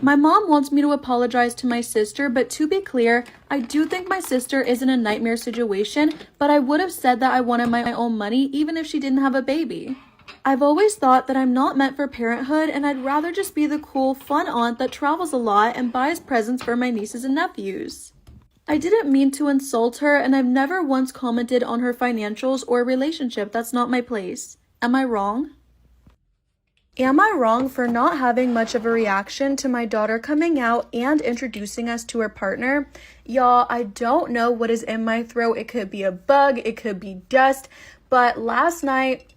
My mom wants me to apologize to my sister, but to be clear, I do think my sister is in a nightmare situation, but I would have said that I wanted my own money even if she didn't have a baby. I've always thought that I'm not meant for parenthood, and I'd rather just be the cool, fun aunt that travels a lot and buys presents for my nieces and nephews. I didn't mean to insult her, and I've never once commented on her financials or relationship. That's not my place. Am I wrong? Am I wrong for not having much of a reaction to my daughter coming out and introducing us to her partner? Y'all, I don't know what is in my throat. It could be a bug, it could be dust, but last night,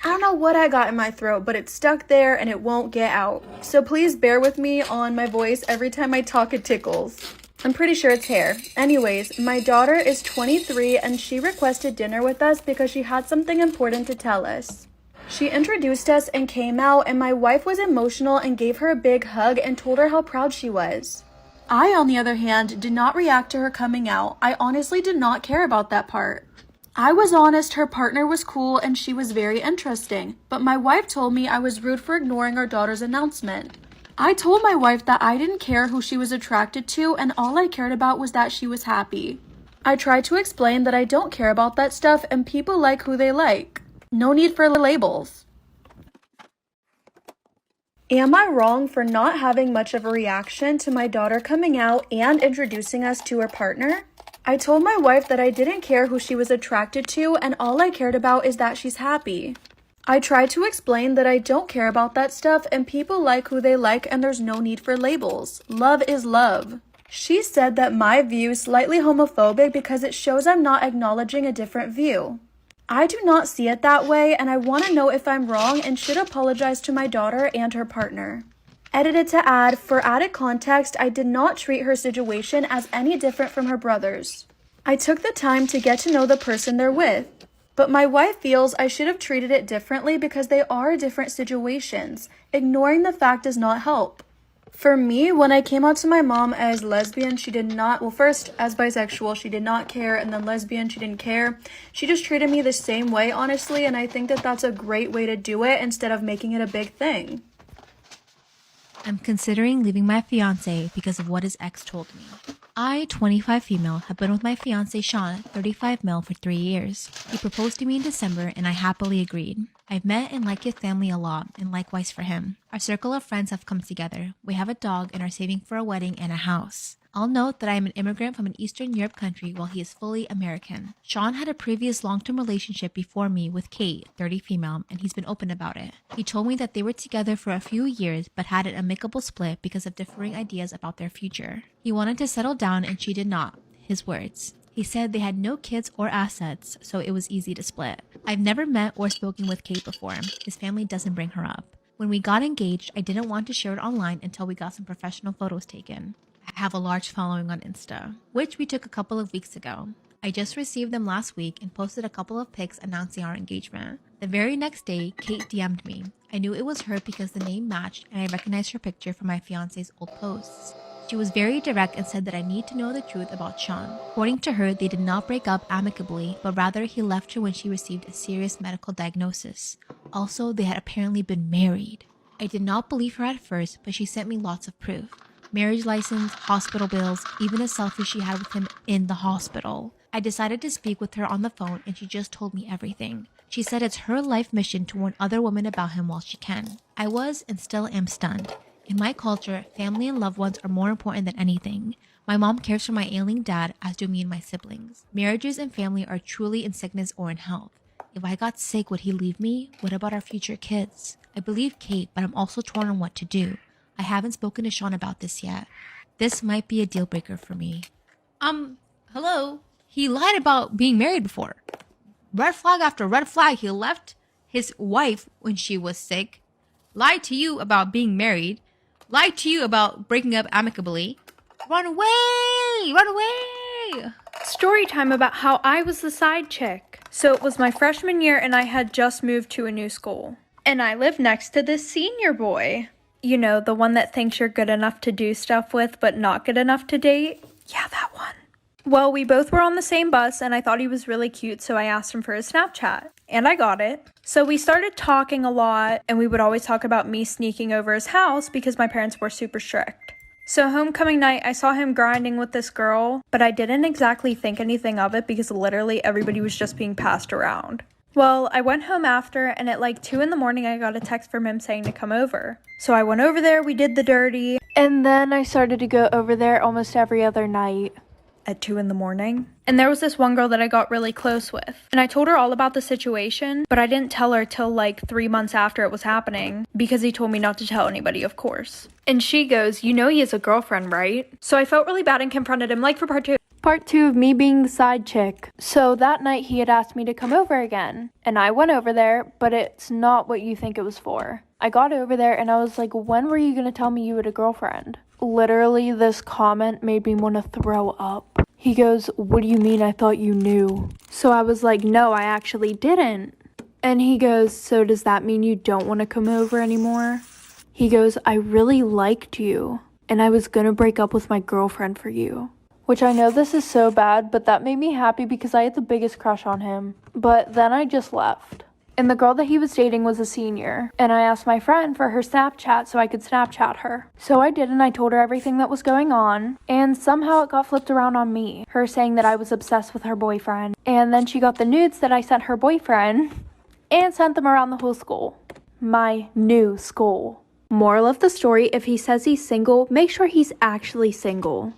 I don't know what I got in my throat, but it's stuck there and it won't get out. So please bear with me on my voice. Every time I talk, it tickles. I'm pretty sure it's hair. Anyways, my daughter is 23 and she requested dinner with us because she had something important to tell us. She introduced us and came out, and my wife was emotional and gave her a big hug and told her how proud she was. I, on the other hand, did not react to her coming out. I honestly did not care about that part. I was honest, her partner was cool and she was very interesting, but my wife told me I was rude for ignoring our daughter's announcement. I told my wife that I didn't care who she was attracted to and all I cared about was that she was happy. I tried to explain that I don't care about that stuff and people like who they like. No need for labels. Am I wrong for not having much of a reaction to my daughter coming out and introducing us to her partner? I told my wife that I didn't care who she was attracted to and all I cared about is that she's happy. I tried to explain that I don't care about that stuff and people like who they like and there's no need for labels. Love is love. She said that my view is slightly homophobic because it shows I'm not acknowledging a different view. I do not see it that way and I want to know if I'm wrong and should apologize to my daughter and her partner. Edited to add, for added context, I did not treat her situation as any different from her brother's. I took the time to get to know the person they're with, but my wife feels I should have treated it differently because they are different situations. Ignoring the fact does not help. For me, when I came out to my mom as lesbian, she did not, well, first as bisexual, she did not care, and then lesbian, she didn't care. She just treated me the same way, honestly, and I think that that's a great way to do it instead of making it a big thing. I'm considering leaving my fiance because of what his ex told me. I, 25 female, have been with my fiance Sean, 35 male, for 3 years. He proposed to me in December and I happily agreed. I've met and liked his family a lot, and likewise for him. Our circle of friends have come together. We have a dog and are saving for a wedding and a house. I'll note that I am an immigrant from an Eastern Europe country while he is fully American. Sean had a previous long-term relationship before me with Kate, 30 female, and he's been open about it. He told me that they were together for a few years but had an amicable split because of differing ideas about their future. He wanted to settle down and she did not. His words. He said they had no kids or assets, so it was easy to split. I've never met or spoken with Kate before. His family doesn't bring her up. When we got engaged, I didn't want to share it online until we got some professional photos taken. I have a large following on Insta, which we took a couple of weeks ago. I just received them last week and posted a couple of pics announcing our engagement. The very next day, Kate DM'd me. I knew it was her because the name matched and I recognized her picture from my fiance's old posts. She was very direct and said that I need to know the truth about Sean. According to her, they did not break up amicably, but rather he left her when she received a serious medical diagnosis. Also, they had apparently been married. I did not believe her at first, but she sent me lots of proof. Marriage license, hospital bills, even a selfie she had with him in the hospital. I decided to speak with her on the phone and she just told me everything. She said it's her life mission to warn other women about him while she can. I was and still am stunned. In my culture, family and loved ones are more important than anything. My mom cares for my ailing dad, as do me and my siblings. Marriages and family are truly in sickness or in health. If I got sick, would he leave me? What about our future kids? I believe Kate, but I'm also torn on what to do. I haven't spoken to Sean about this yet. This might be a deal breaker for me. Hello? He lied about being married before. Red flag after red flag. He left his wife when she was sick. Lied to you about being married. Lied to you about breaking up amicably. Run away! Run away! Story time about how I was the side chick. So it was my freshman year and I had just moved to a new school. And I lived next to this senior boy. You know, the one that thinks you're good enough to do stuff with but not good enough to date? Yeah, that one. Well, we both were on the same bus and I thought he was really cute, so I asked him for his Snapchat. And I got it. So we started talking a lot and we would always talk about me sneaking over his house because my parents were super strict. So homecoming night, I saw him grinding with this girl, but I didn't exactly think anything of it because literally everybody was just being passed around. Well, I went home after and at like 2 a.m. I got a text from him saying to come over. So I went over there, we did the dirty, and then I started to go over there almost every other night. At 2 a.m. And there was this one girl that I got really close with. And I told her all about the situation, but I didn't tell her till like 3 months after it was happening because he told me not to tell anybody, of course. And she goes, "You know he has a girlfriend, right?" So I felt really bad and confronted him like for part 2. Part 2 of me being the side chick. So that night he had asked me to come over again. And I went over there, but it's not what you think it was for. I got over there and I was like, when were you gonna tell me you had a girlfriend? Literally, this comment made me want to throw up. He goes, "What do you mean? I thought you knew." So I was like, no, I actually didn't. And he goes, so does that mean you don't want to come over anymore? He goes, I really liked you, and I was gonna break up with my girlfriend for you. Which I know this is so bad, but that made me happy because I had the biggest crush on him. But then I just left. And the girl that he was dating was a senior, and I asked my friend for her Snapchat so I could Snapchat her. So I did, and I told her everything that was going on, and somehow it got flipped around on me, her saying that I was obsessed with her boyfriend. And then she got the nudes that I sent her boyfriend, and sent them around the whole school. My new school. Moral of the story, if he says he's single, make sure he's actually single.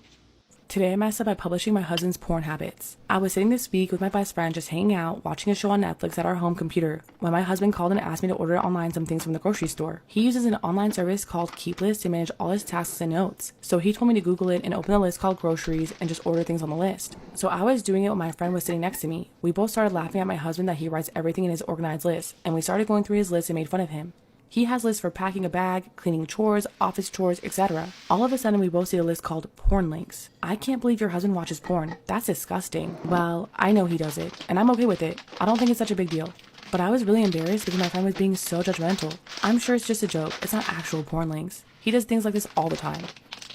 Today I messed up by publishing my husband's porn habits. I was sitting this week with my best friend just hanging out, watching a show on Netflix at our home computer, when my husband called and asked me to order online some things from the grocery store. He uses an online service called Keep List to manage all his tasks and notes. So he told me to Google it and open the list called groceries and just order things on the list. So I was doing it when my friend was sitting next to me. We both started laughing at my husband that he writes everything in his organized list, and we started going through his list and made fun of him. He has lists for packing a bag, cleaning chores, office chores, etc. All of a sudden, we both see a list called porn links. I can't believe your husband watches porn. That's disgusting. Well, I know he does it, and I'm okay with it. I don't think it's such a big deal. But I was really embarrassed because my friend was being so judgmental. I'm sure it's just a joke. It's not actual porn links. He does things like this all the time.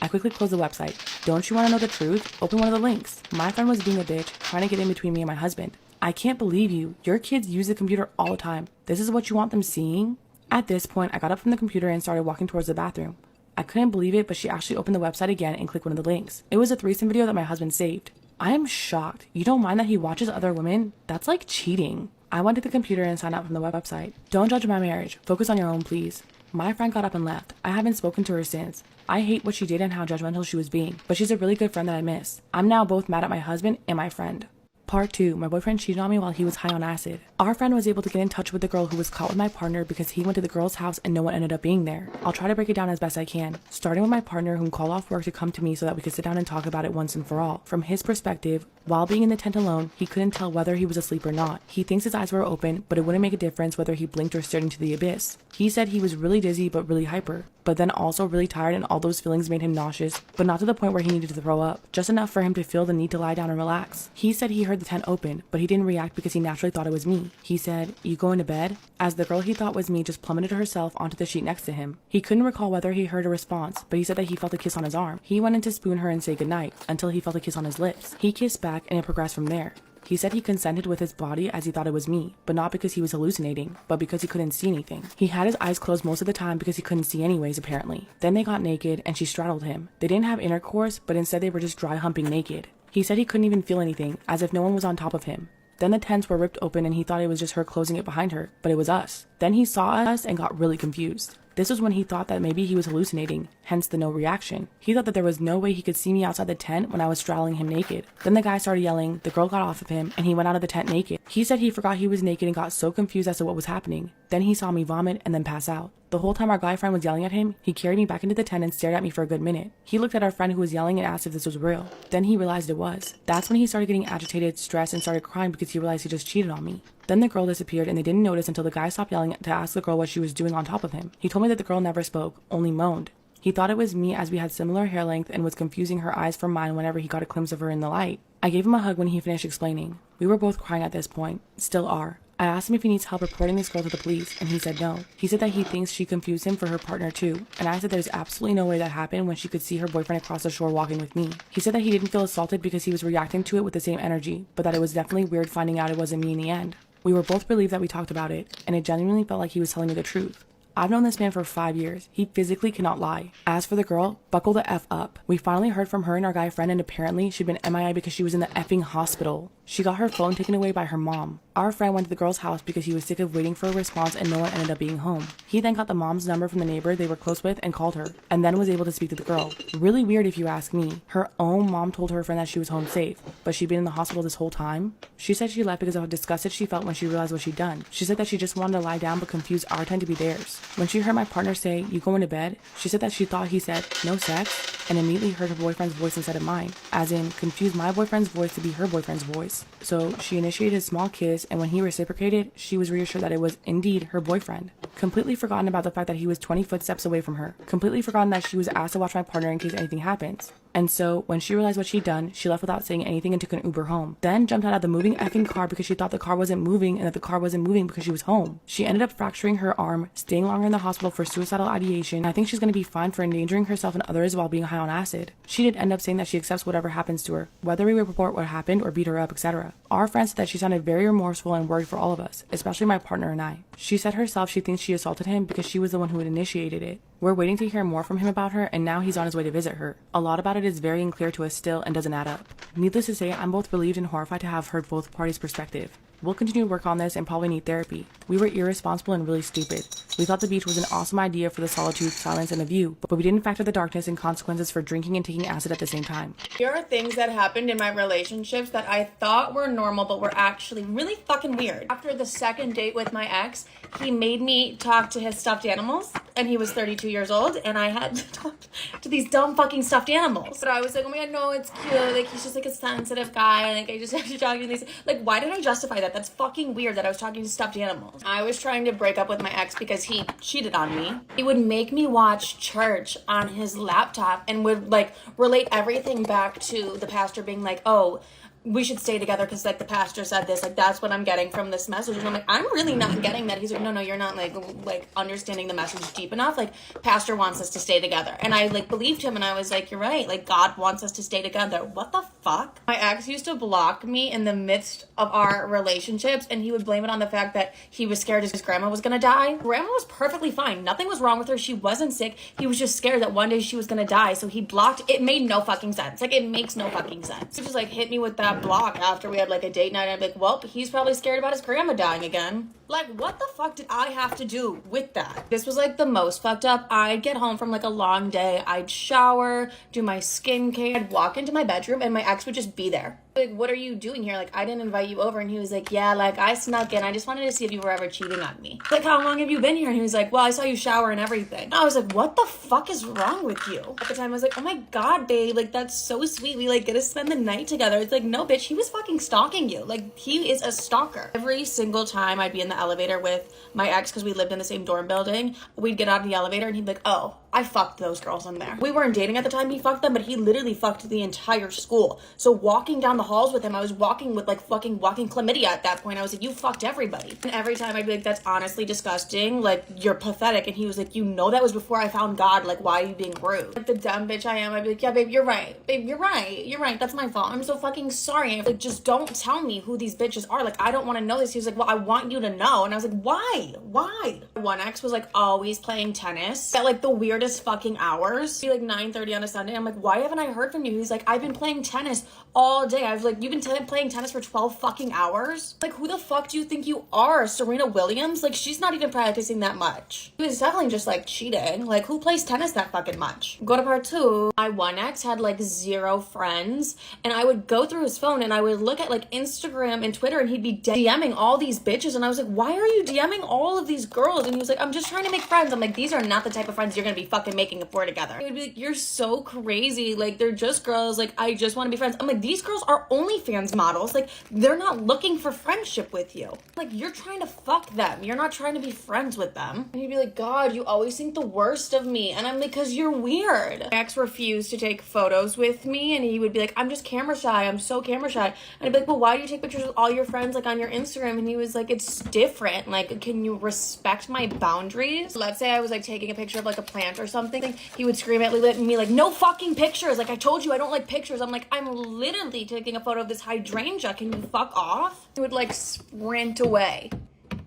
I quickly closed the website. Don't you want to know the truth? Open one of the links. My friend was being a bitch, trying to get in between me and my husband. I can't believe you. Your kids use the computer all the time. This is what you want them seeing? At this point, I got up from the computer and started walking towards the bathroom. I couldn't believe it, but she actually opened the website again and clicked one of the links. It was a threesome video that my husband saved. I am shocked. You don't mind that he watches other women? That's like cheating. I went to the computer and signed out from the website. Don't judge my marriage. Focus on your own, please. My friend got up and left. I haven't spoken to her since. I hate what she did and how judgmental she was being, but she's a really good friend that I miss. I'm now both mad at my husband and my friend. Part 2. My boyfriend cheated on me while he was high on acid. Our friend was able to get in touch with the girl who was caught with my partner because he went to the girl's house and no one ended up being there. I'll try to break it down as best I can, starting with my partner whom called off work to come to me so that we could sit down and talk about it once and for all. From his perspective, while being in the tent alone, he couldn't tell whether he was asleep or not. He thinks his eyes were open, but it wouldn't make a difference whether he blinked or stared into the abyss. He said he was really dizzy but really hyper, but then also really tired, and all those feelings made him nauseous, but not to the point where he needed to throw up, just enough for him to feel the need to lie down and relax. He said he heard the tent open, but he didn't react because he naturally thought it was me. He said, "You going to bed?" As the girl he thought was me just plummeted herself onto the sheet next to him. He couldn't recall whether he heard a response, but he said that he felt a kiss on his arm. He went in to spoon her and say goodnight, until he felt a kiss on his lips. He kissed back and it progressed from there. He said he consented with his body as he thought it was me, but not because he was hallucinating, but because he couldn't see anything. He had his eyes closed most of the time because he couldn't see anyways, apparently. Then they got naked and she straddled him. They didn't have intercourse, but instead they were just dry humping naked. He said he couldn't even feel anything, as if no one was on top of him. Then the tents were ripped open and he thought it was just her closing it behind her, but it was us. Then he saw us and got really confused. This was when he thought that maybe he was hallucinating, hence the no reaction. He thought that there was no way he could see me outside the tent when I was straddling him naked. Then the guy started yelling, the girl got off of him, and he went out of the tent naked. He said he forgot he was naked and got so confused as to what was happening. Then he saw me vomit and then pass out. The whole time our guy friend was yelling at him, he carried me back into the tent and stared at me for a good minute. He looked at our friend who was yelling and asked if this was real. Then he realized it was. That's when he started getting agitated, stressed, and started crying because he realized he just cheated on me. Then the girl disappeared and they didn't notice until the guy stopped yelling to ask the girl what she was doing on top of him. He told me that the girl never spoke, only moaned. He thought it was me as we had similar hair length and was confusing her eyes from mine whenever he got a glimpse of her in the light. I gave him a hug when he finished explaining. We were both crying at this point, still are. I asked him if he needs help reporting this girl to the police, and he said no. He said that he thinks she confused him for her partner too, and I said there's absolutely no way that happened when she could see her boyfriend across the shore walking with me. He said that he didn't feel assaulted because he was reacting to it with the same energy, but that it was definitely weird finding out it wasn't me in the end. We were both relieved that we talked about it, and it genuinely felt like he was telling me the truth. I've known this man for 5 years. He physically cannot lie. As for the girl, buckle the F up. We finally heard from her and our guy friend, and apparently she'd been MIA because she was in the effing hospital. She got her phone taken away by her mom. Our friend went to the girl's house because he was sick of waiting for a response and no one ended up being home. He then got the mom's number from the neighbor they were close with and called her, and then was able to speak to the girl. Really weird if you ask me. Her own mom told her friend that she was home safe, but she'd been in the hospital this whole time. She said she left because of how disgusted she felt when she realized what she'd done. She said that she just wanted to lie down but confused our time to be theirs. When she heard my partner say, "You going to bed?" she said that she thought he said, "No sex?" and immediately heard her boyfriend's voice instead of mine, as in confused my boyfriend's voice to be her boyfriend's voice. So she initiated a small kiss, and when he reciprocated, she was reassured that it was indeed her boyfriend. Completely forgotten about the fact that he was 20 footsteps away from her. Completely forgotten that she was asked to watch my partner in case anything happens. And so when she realized what she'd done, she left without saying anything and took an Uber home. Then jumped out of the moving effing car because she thought the car wasn't moving and that the car wasn't moving because she was home. She ended up fracturing her arm, staying longer in the hospital for suicidal ideation. I think she's going to be fine for endangering herself and others while being high on acid. She did end up saying that she accepts whatever happens to her, whether we report what happened or beat her up, etc. Our friend said that she sounded very remorseful and worried for all of us, especially my partner and I. She said herself she thinks she assaulted him because she was the one who had initiated it. We're waiting to hear more from him about her, and now he's on his way to visit her. A lot about it is very unclear to us still and doesn't add up. Needless to say, I'm both relieved and horrified to have heard both parties' perspective. We'll continue to work on this and probably need therapy. We were irresponsible and really stupid. We thought the beach was an awesome idea for the solitude, silence, and the view, but we didn't factor the darkness and consequences for drinking and taking acid at the same time. There are things that happened in my relationships that I thought were normal, but were actually really fucking weird. After the second date with my ex, he made me talk to his stuffed animals, and he was 32 years old, and I had to talk to these dumb fucking stuffed animals. But I was like, oh my god, no, it's cute. Like, he's just like a sensitive guy. Like, I just have to talk to these. Like, why did I justify that? That's fucking weird that I was talking to stuffed animals. I was trying to break up with my ex because he cheated on me. He would make me watch church on his laptop and would like relate everything back to the pastor being like, oh, we should stay together because like the pastor said this, like that's what I'm getting from this message. And I'm like, I'm really not getting that. He's like, no, you're not like understanding the message deep enough. Like pastor wants us to stay together. And I like believed him, and I was like, you're right, like God wants us to stay together. What the fuck? My ex used to block me in the midst of our relationships, and he would blame it on the fact that he was scared his grandma was gonna die. Grandma was perfectly fine. Nothing was wrong with her. She wasn't sick. He was just scared that one day she was gonna die. So he blocked. It made no fucking sense. Like it makes no fucking sense. He just like hit me with that block after we had like a date night, and I'm like, well, he's probably scared about his grandma dying again. Like, what the fuck did I have to do with that? This was like the most fucked up. I'd get home from like a long day, I'd shower, do my skincare, I'd walk into my bedroom, and my ex would just be there. Like, what are you doing here? Like, I didn't invite you over. And he was like, yeah, like I snuck in. I just wanted to see if you were ever cheating on me. Like, how long have you been here? And he was like, well, I saw you shower and everything. And I was like, what the fuck is wrong with you? At the time, I was like, oh my God, babe, like that's so sweet. We like get to spend the night together. It's like, no, bitch, he was fucking stalking you. Like, he is a stalker. Every single time I'd be in the elevator with my ex, because we lived in the same dorm building, we'd get out of the elevator and he'd be like, oh, I fucked those girls in there. We weren't dating at the time he fucked them, but he literally fucked the entire school. So walking down the halls with him, I was walking with like fucking walking chlamydia at that point. I was like, you fucked everybody. And every time I'd be like, that's honestly disgusting. Like, you're pathetic. And he was like, you know that was before I found God. Like, why are you being rude? Like the dumb bitch I am, I'd be like, yeah, babe, you're right. Babe, you're right. You're right. That's my fault. I'm so fucking sorry. Like, just don't tell me who these bitches are. Like, I don't want to know this. He was like, well, I want you to know. And I was like, why? Why? One ex was like always playing tennis at like the weirdest fucking hours. Be like 9:30 on a Sunday. I'm like, why haven't I heard from you? He's like, I've been playing tennis all day. I was like, you've been playing tennis for 12 fucking hours? Like, who the fuck do you think you are? Serena Williams? Like, she's not even practicing that much. He was definitely just like cheating. Like, who plays tennis that fucking much? Go to part 2. My one ex had like 0 friends, and I would go through his phone and I would look at like Instagram and Twitter, and he'd be DMing all these bitches, and I was like, why are you DMing all of these girls? And he was like, I'm just trying to make friends. I'm like, these are not the type of friends you're gonna be fucking making a for together. He would be like, you're so crazy. Like, they're just girls. Like, I just want to be friends. I'm like, these girls are OnlyFans models. Like, they're not looking for friendship with you. Like, you're trying to fuck them. You're not trying to be friends with them. And he'd be like, God, you always think the worst of me. And I'm like, because you're weird. My ex refused to take photos with me, and he would be like, I'm just camera shy. I'm so camera shy. And I'd be like, well, why do you take pictures with all your friends like on your Instagram? And he was like, it's different. Like, can you respect my boundaries? Let's say I was like taking a picture of like a plant or something. He would scream at me like, no fucking pictures. Like, I told you I don't like pictures. I'm like, I'm literally taking a photo of this hydrangea. Can you fuck off? He would like sprint away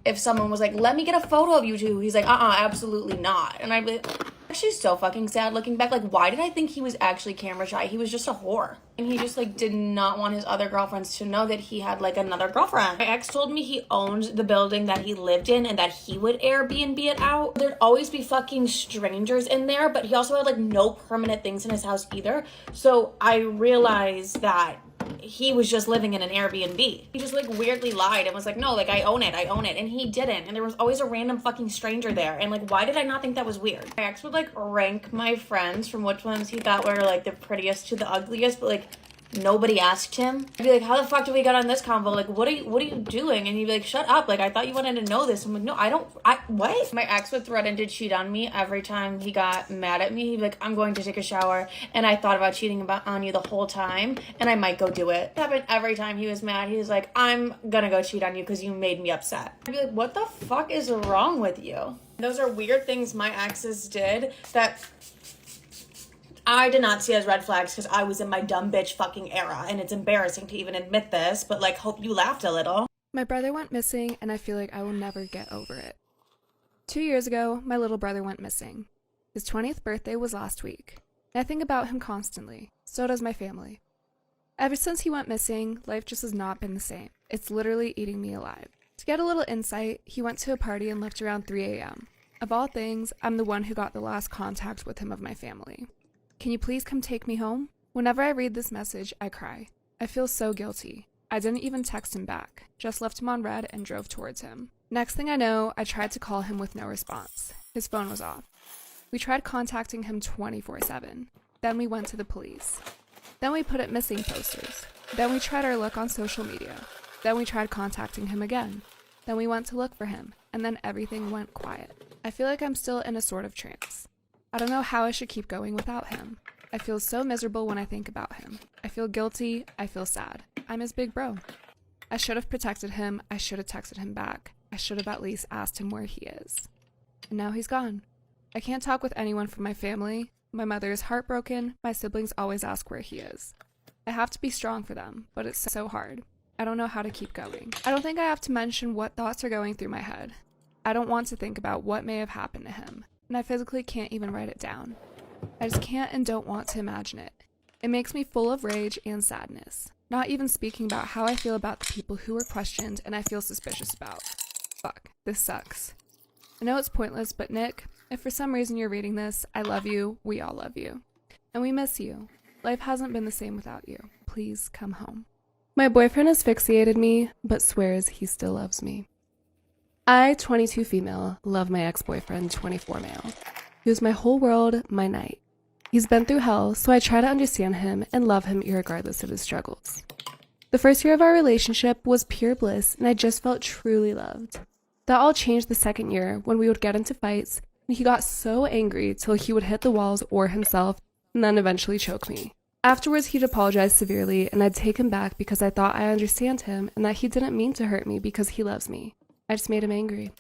if someone was like, let me get a photo of you two. He's like, absolutely not. And I'd be like, actually so fucking sad looking back. Like, why did I think he was actually camera shy? He was just a whore. And he just like did not want his other girlfriends to know that he had like another girlfriend. My ex told me he owned the building that he lived in and that he would Airbnb it out. There'd always be fucking strangers in there, but he also had like no permanent things in his house either. So I realized that he was just living in an Airbnb. He just like weirdly lied and was like, no, like I own it. And he didn't. And there was always a random fucking stranger there. And like, why did I not think that was weird? My ex would like rank my friends from which ones he thought were like the prettiest to the ugliest, but like nobody asked him. I'd be like, how the fuck did we get on this convo? Like, what are you doing? And he'd be like, shut up. Like, I thought you wanted to know this. I'm like, no, what? My ex would threaten to cheat on me every time he got mad at me. He'd be like, I'm going to take a shower. And I thought about cheating on you the whole time. And I might go do it. It happened every time he was mad. He was like, I'm gonna go cheat on you because you made me upset. I'd be like, what the fuck is wrong with you? Those are weird things my exes did that I did not see as red flags because I was in my dumb bitch fucking era, and it's embarrassing to even admit this, but like, hope you laughed a little. My brother went missing, and I feel like I will never get over it. 2 years ago, my little brother went missing. His 20th birthday was last week, and I think about him constantly. So does my family. Ever since he went missing, life just has not been the same. It's literally eating me alive. To get a little insight, he went to a party and left around 3 a.m. Of all things, I'm the one who got the last contact with him of my family. Can you please come take me home? Whenever I read this message, I cry. I feel so guilty. I didn't even text him back, just left him on red and drove towards him. Next thing I know, I tried to call him with no response. His phone was off. We tried contacting him 24/7. Then we went to the police. Then we put up missing posters. Then we tried our luck on social media. Then we tried contacting him again. Then we went to look for him, and then everything went quiet. I feel like I'm still in a sort of trance. I don't know how I should keep going without him. I feel so miserable when I think about him. I feel guilty. I feel sad. I'm his big bro. I should have protected him. I should have texted him back. I should have at least asked him where he is. And now he's gone. I can't talk with anyone from my family. My mother is heartbroken. My siblings always ask where he is. I have to be strong for them, but it's so hard. I don't know how to keep going. I don't think I have to mention what thoughts are going through my head. I don't want to think about what may have happened to him, and I physically can't even write it down. I just can't and don't want to imagine it. It makes me full of rage and sadness, not even speaking about how I feel about the people who were questioned and I feel suspicious about. Fuck, this sucks. I know it's pointless, but Nick, if for some reason you're reading this, I love you, we all love you. And we miss you. Life hasn't been the same without you. Please come home. My boyfriend asphyxiated me, but swears he still loves me. I, 22 female, love my ex-boyfriend, 24 male. He was my whole world, my knight. He's been through hell, so I try to understand him and love him irregardless of his struggles. The first year of our relationship was pure bliss, and I just felt truly loved. That all changed the second year when we would get into fights, and he got so angry till he would hit the walls or himself, and then eventually choke me. Afterwards, he'd apologize severely, and I'd take him back because I thought I understand him and that he didn't mean to hurt me because he loves me. I just made him angry.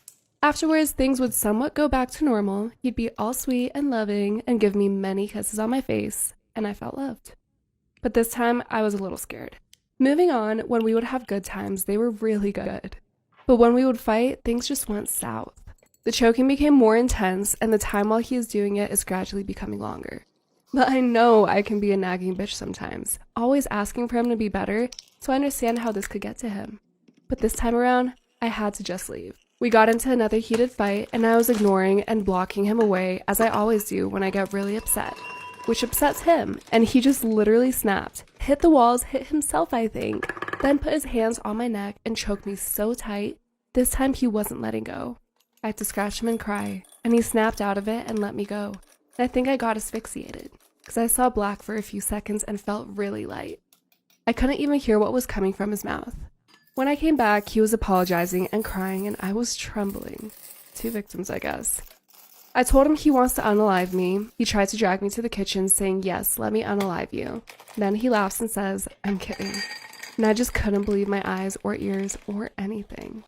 Afterwards, things would somewhat go back to normal. He'd be all sweet and loving and give me many kisses on my face, and I felt loved. But this time, I was a little scared. Moving on, when we would have good times, they were really good. But when we would fight, things just went south. The choking became more intense, and the time while he is doing it is gradually becoming longer. But I know I can be a nagging bitch sometimes, always asking for him to be better, so I understand how this could get to him. But this time around, I had to just leave. We got into another heated fight, and I was ignoring and blocking him away, as I always do when I get really upset. Which upsets him, and he just literally snapped, hit the walls, hit himself I think, then put his hands on my neck and choked me so tight, this time he wasn't letting go. I had to scratch him and cry, and he snapped out of it and let me go. And I think I got asphyxiated, because I saw black for a few seconds and felt really light. I couldn't even hear what was coming from his mouth. When I came back, he was apologizing and crying, and I was trembling. 2 victims, I guess. I told him he wants to unalive me. He tried to drag me to the kitchen, saying, yes, let me unalive you. Then he laughs and says, I'm kidding. And I just couldn't believe my eyes or ears or anything.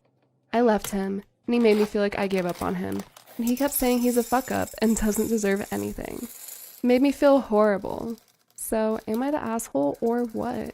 I left him, and he made me feel like I gave up on him. And he kept saying he's a fuck up and doesn't deserve anything. It made me feel horrible. So, am I the asshole or what?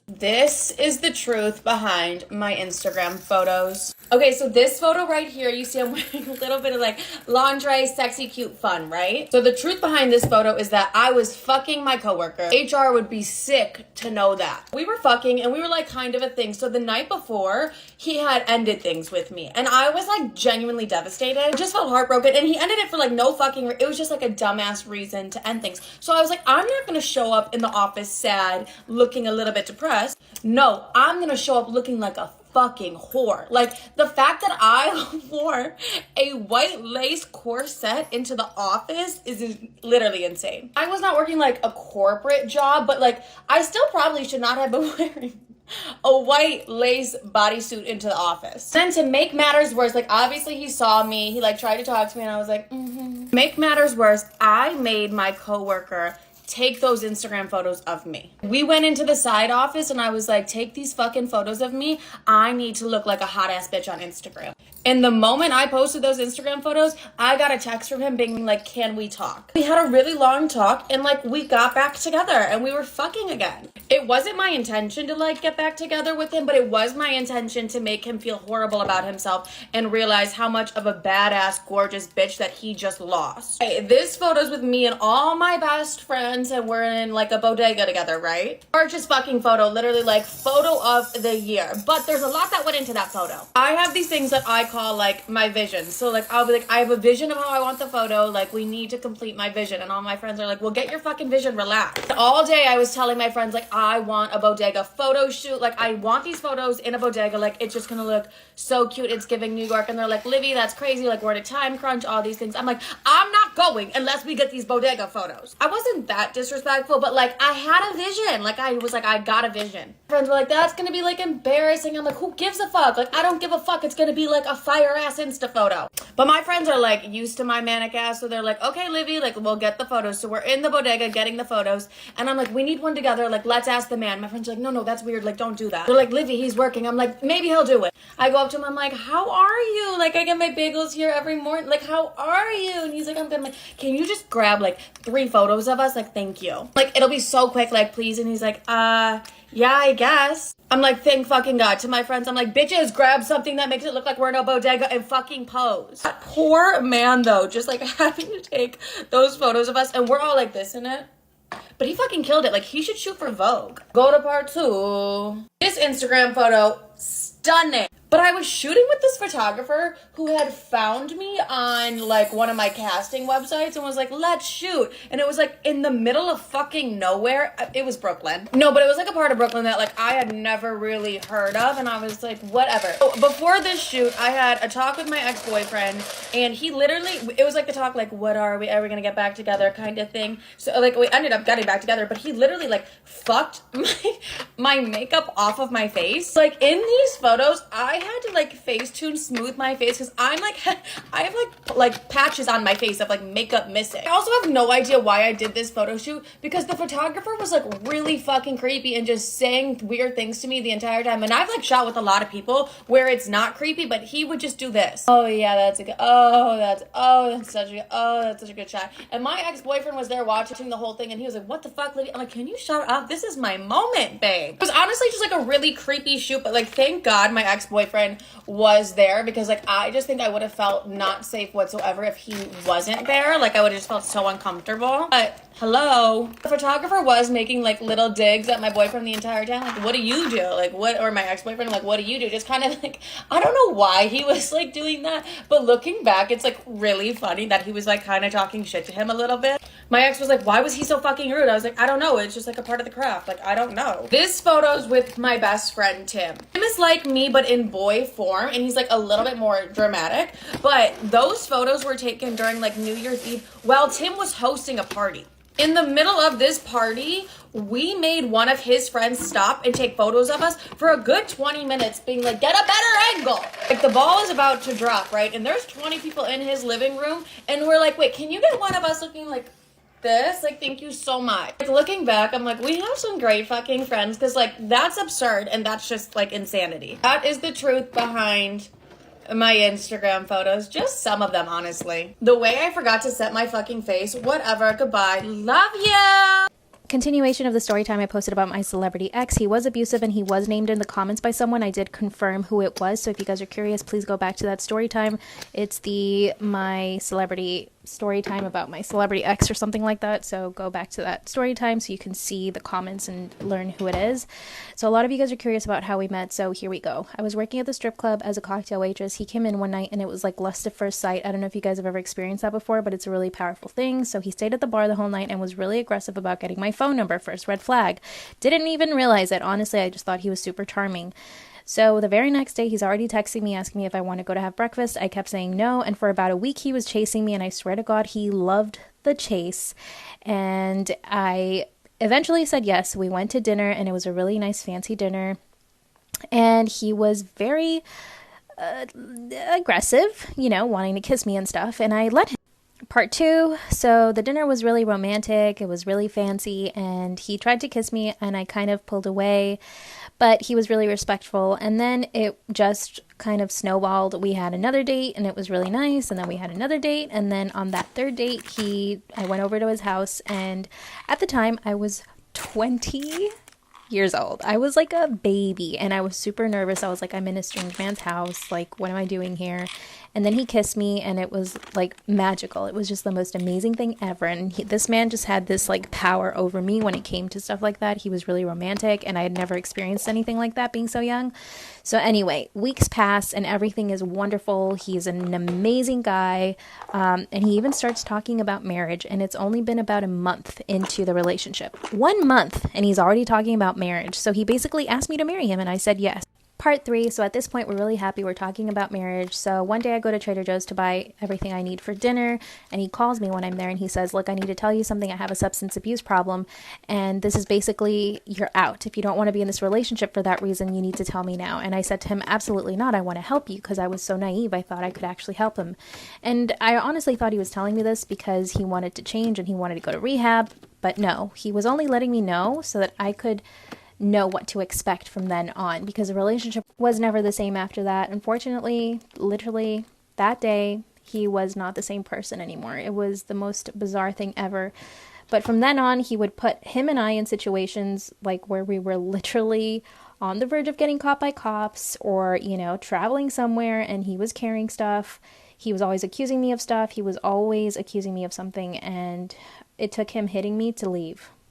This is the truth behind my Instagram photos. Okay, so this photo right here, you see I'm wearing a little bit of like lingerie, sexy, cute fun, right? So the truth behind this photo is that I was fucking my coworker. HR would be sick to know that. We were fucking and we were like kind of a thing. So the night before, he had ended things with me. And I was like genuinely devastated. I just felt heartbroken. And he ended it for like no fucking, it was just like a dumbass reason to end things. So I was like, I'm not gonna show up in the office sad, looking a little bit depressed. No, I'm gonna show up looking like a fucking whore. Like, the fact that I wore a white lace corset into the office is literally insane. I was not working like a corporate job, but like, I still probably should not have been wearing a white lace bodysuit into the office. Then to make matters worse, like obviously he saw me, he like tried to talk to me and I was like, Make matters worse, I made my coworker take those Instagram photos of me. We went into the side office and I was like, take these fucking photos of me. I need to look like a hot ass bitch on Instagram. And the moment I posted those Instagram photos, I got a text from him being like, can we talk? We had a really long talk and like we got back together and we were fucking again. It wasn't my intention to like get back together with him, but it was my intention to make him feel horrible about himself and realize how much of a badass, gorgeous bitch that he just lost. Hey, this photo's with me and all my best friends and we're in like a bodega together, right? Gorgeous fucking photo, literally like photo of the year. But there's a lot that went into that photo. I have these things that I call like my vision. So like I'll be like, I have a vision of how I want the photo, like we need to complete my vision. And all my friends are like, well, get your fucking vision, relax. All day I was telling my friends like, I want a bodega photo shoot, like I want these photos in a bodega, like it's just gonna look so cute, it's giving New York. And they're like, Livy, that's crazy, like we're at a time crunch, all these things. I'm like, I'm not going unless we get these bodega photos. I wasn't that disrespectful, but like I had a vision, like I was like, I got a vision. Friends were like, that's gonna be like embarrassing. I'm like, who gives a fuck? Like I don't give a fuck, it's gonna be like a fire ass Insta photo. But my friends are like used to my manic ass, so they're like, okay Livy, like we'll get the photos. So we're in the bodega getting the photos and I'm like, we need one together, like let's ask the man. My friends are like, no, that's weird, like don't do that. They're like, Livy, he's working. I'm like, maybe he'll do it. I go up to him, I'm like, how are you? Like I get my bagels here every morning, like how are you? And he's like, I'm good. I'm like, can you just grab like 3 photos of us? Like thank you, like it'll be so quick, like please. And he's like, yeah, I guess. I'm like, thank fucking God. To my friends, I'm like, bitches, grab something that makes it look like we're in a bodega and fucking pose. That poor man, though, just like having to take those photos of us and we're all like this in it. But he fucking killed it. Like, he should shoot for Vogue. Go to part 2. This Instagram photo, stunning. But I was shooting with this photographer who had found me on like one of my casting websites and was like, let's shoot. And it was like in the middle of fucking nowhere. It was Brooklyn. No, but it was like a part of Brooklyn that like I had never really heard of. And I was like, whatever. So before this shoot, I had a talk with my ex-boyfriend and he literally, it was like the talk like, what are we gonna get back together kind of thing. So like we ended up getting back together, but he literally like fucked my makeup off of my face. Like in these photos, I had to like Facetune smooth my face because I'm like, I have like patches on my face of like makeup missing. I also have no idea why I did this photo shoot because the photographer was like really fucking creepy and just saying weird things to me the entire time. And I've like shot with a lot of people where it's not creepy, but he would just do this. Oh yeah, that's a good, that's such a good shot. And my ex-boyfriend was there watching the whole thing and he was like, what the fuck, lady? I'm like, can you shut up? This is my moment, babe. It was honestly just like a really creepy shoot, but like thank God my ex-boyfriend was there because like I just think I would have felt not safe whatsoever if he wasn't there. Like I would have just felt so uncomfortable. But hello, the photographer was making like little digs at my boyfriend the entire time. Like, what do you do? Like what, or my ex-boyfriend, like, what do you do? Just kind of like, I don't know why he was like doing that, but looking back, it's like really funny that he was like kind of talking shit to him a little bit. My ex was like, why was he so fucking rude? I was like, I don't know. It's just like a part of the craft. Like, I don't know. This photo's with my best friend, Tim. Tim is like me, but in boy form, and he's like a little bit more dramatic. But those photos were taken during like New Year's Eve while Tim was hosting a party. In the middle of this party, we made one of his friends stop and take photos of us for a good 20 minutes, being like, get a better angle. Like the ball is about to drop, right? And there's 20 people in his living room. And we're like, wait, can you get one of us looking like this? Like, thank you so much. Like looking back, I'm like, we have some great fucking friends because like that's absurd and that's just like insanity. That is the truth behind my Instagram photos, just some of them, honestly. The way I forgot to set my fucking face, whatever, goodbye, love you. Continuation of the story time I posted about my celebrity ex. He was abusive and he was named in the comments by someone. I did confirm who it was, so if you guys are curious, please go back to that story time. It's the my celebrity story time about my celebrity ex or something like that, so go back to that story time so you can see the comments and learn who it is. So a lot of you guys are curious about how we met, so here we go. I was working at the strip club as a cocktail waitress. He came in one night and it was like lust at first sight. I don't know if you guys have ever experienced that before, but it's a really powerful thing. So he stayed at the bar the whole night and was really aggressive about getting my phone number. First red flag. Didn't even realize it. Honestly, I just thought he was super charming. So the very next day, he's already texting me, asking me if I want to go to have breakfast. I kept saying no. And for about a week, he was chasing me. And I swear to God, he loved the chase. And I eventually said yes. We went to dinner, and it was a really nice, fancy dinner. And he was very aggressive, wanting to kiss me and stuff. And I let him. Part two, so the dinner was really romantic, it was really fancy, and he tried to kiss me and I kind of pulled away, but he was really respectful. And then it just kind of snowballed. We had another date and it was really nice, and then we had another date, and then on that third date I went over to his house, and at the time I was 20 years old. I was like a baby and I was super nervous. I was like, I'm in a strange man's house, like what am I doing here? And then he kissed me and it was like magical. It was just the most amazing thing ever. And this man just had this like power over me when it came to stuff like that. He was really romantic and I had never experienced anything like that being so young. So anyway, weeks pass and everything is wonderful. He's an amazing guy. And he even starts talking about marriage, and it's only been about a month into the relationship. 1 month and he's already talking about marriage. So he basically asked me to marry him and I said yes. Part three, so at this point we're really happy, we're talking about marriage. So one day I go to Trader Joe's to buy everything I need for dinner, and he calls me when I'm there and he says, look, I need to tell you something. I have a substance abuse problem, and this is basically, you're out. If you don't want to be in this relationship for that reason, you need to tell me now. And I said to him, absolutely not. I want to help you, because I was so naive. I thought I could actually help him. And I honestly thought he was telling me this because he wanted to change and he wanted to go to rehab, but no, he was only letting me know so that I could know what to expect from then on, because the relationship was never the same after that. Unfortunately, literally that day, he was not the same person anymore. It was the most bizarre thing ever. But from then on, he would put him and I in situations like where we were literally on the verge of getting caught by cops, or, traveling somewhere and he was carrying stuff. He was always accusing me of stuff. He was always accusing me of something, and it took him hitting me to leave.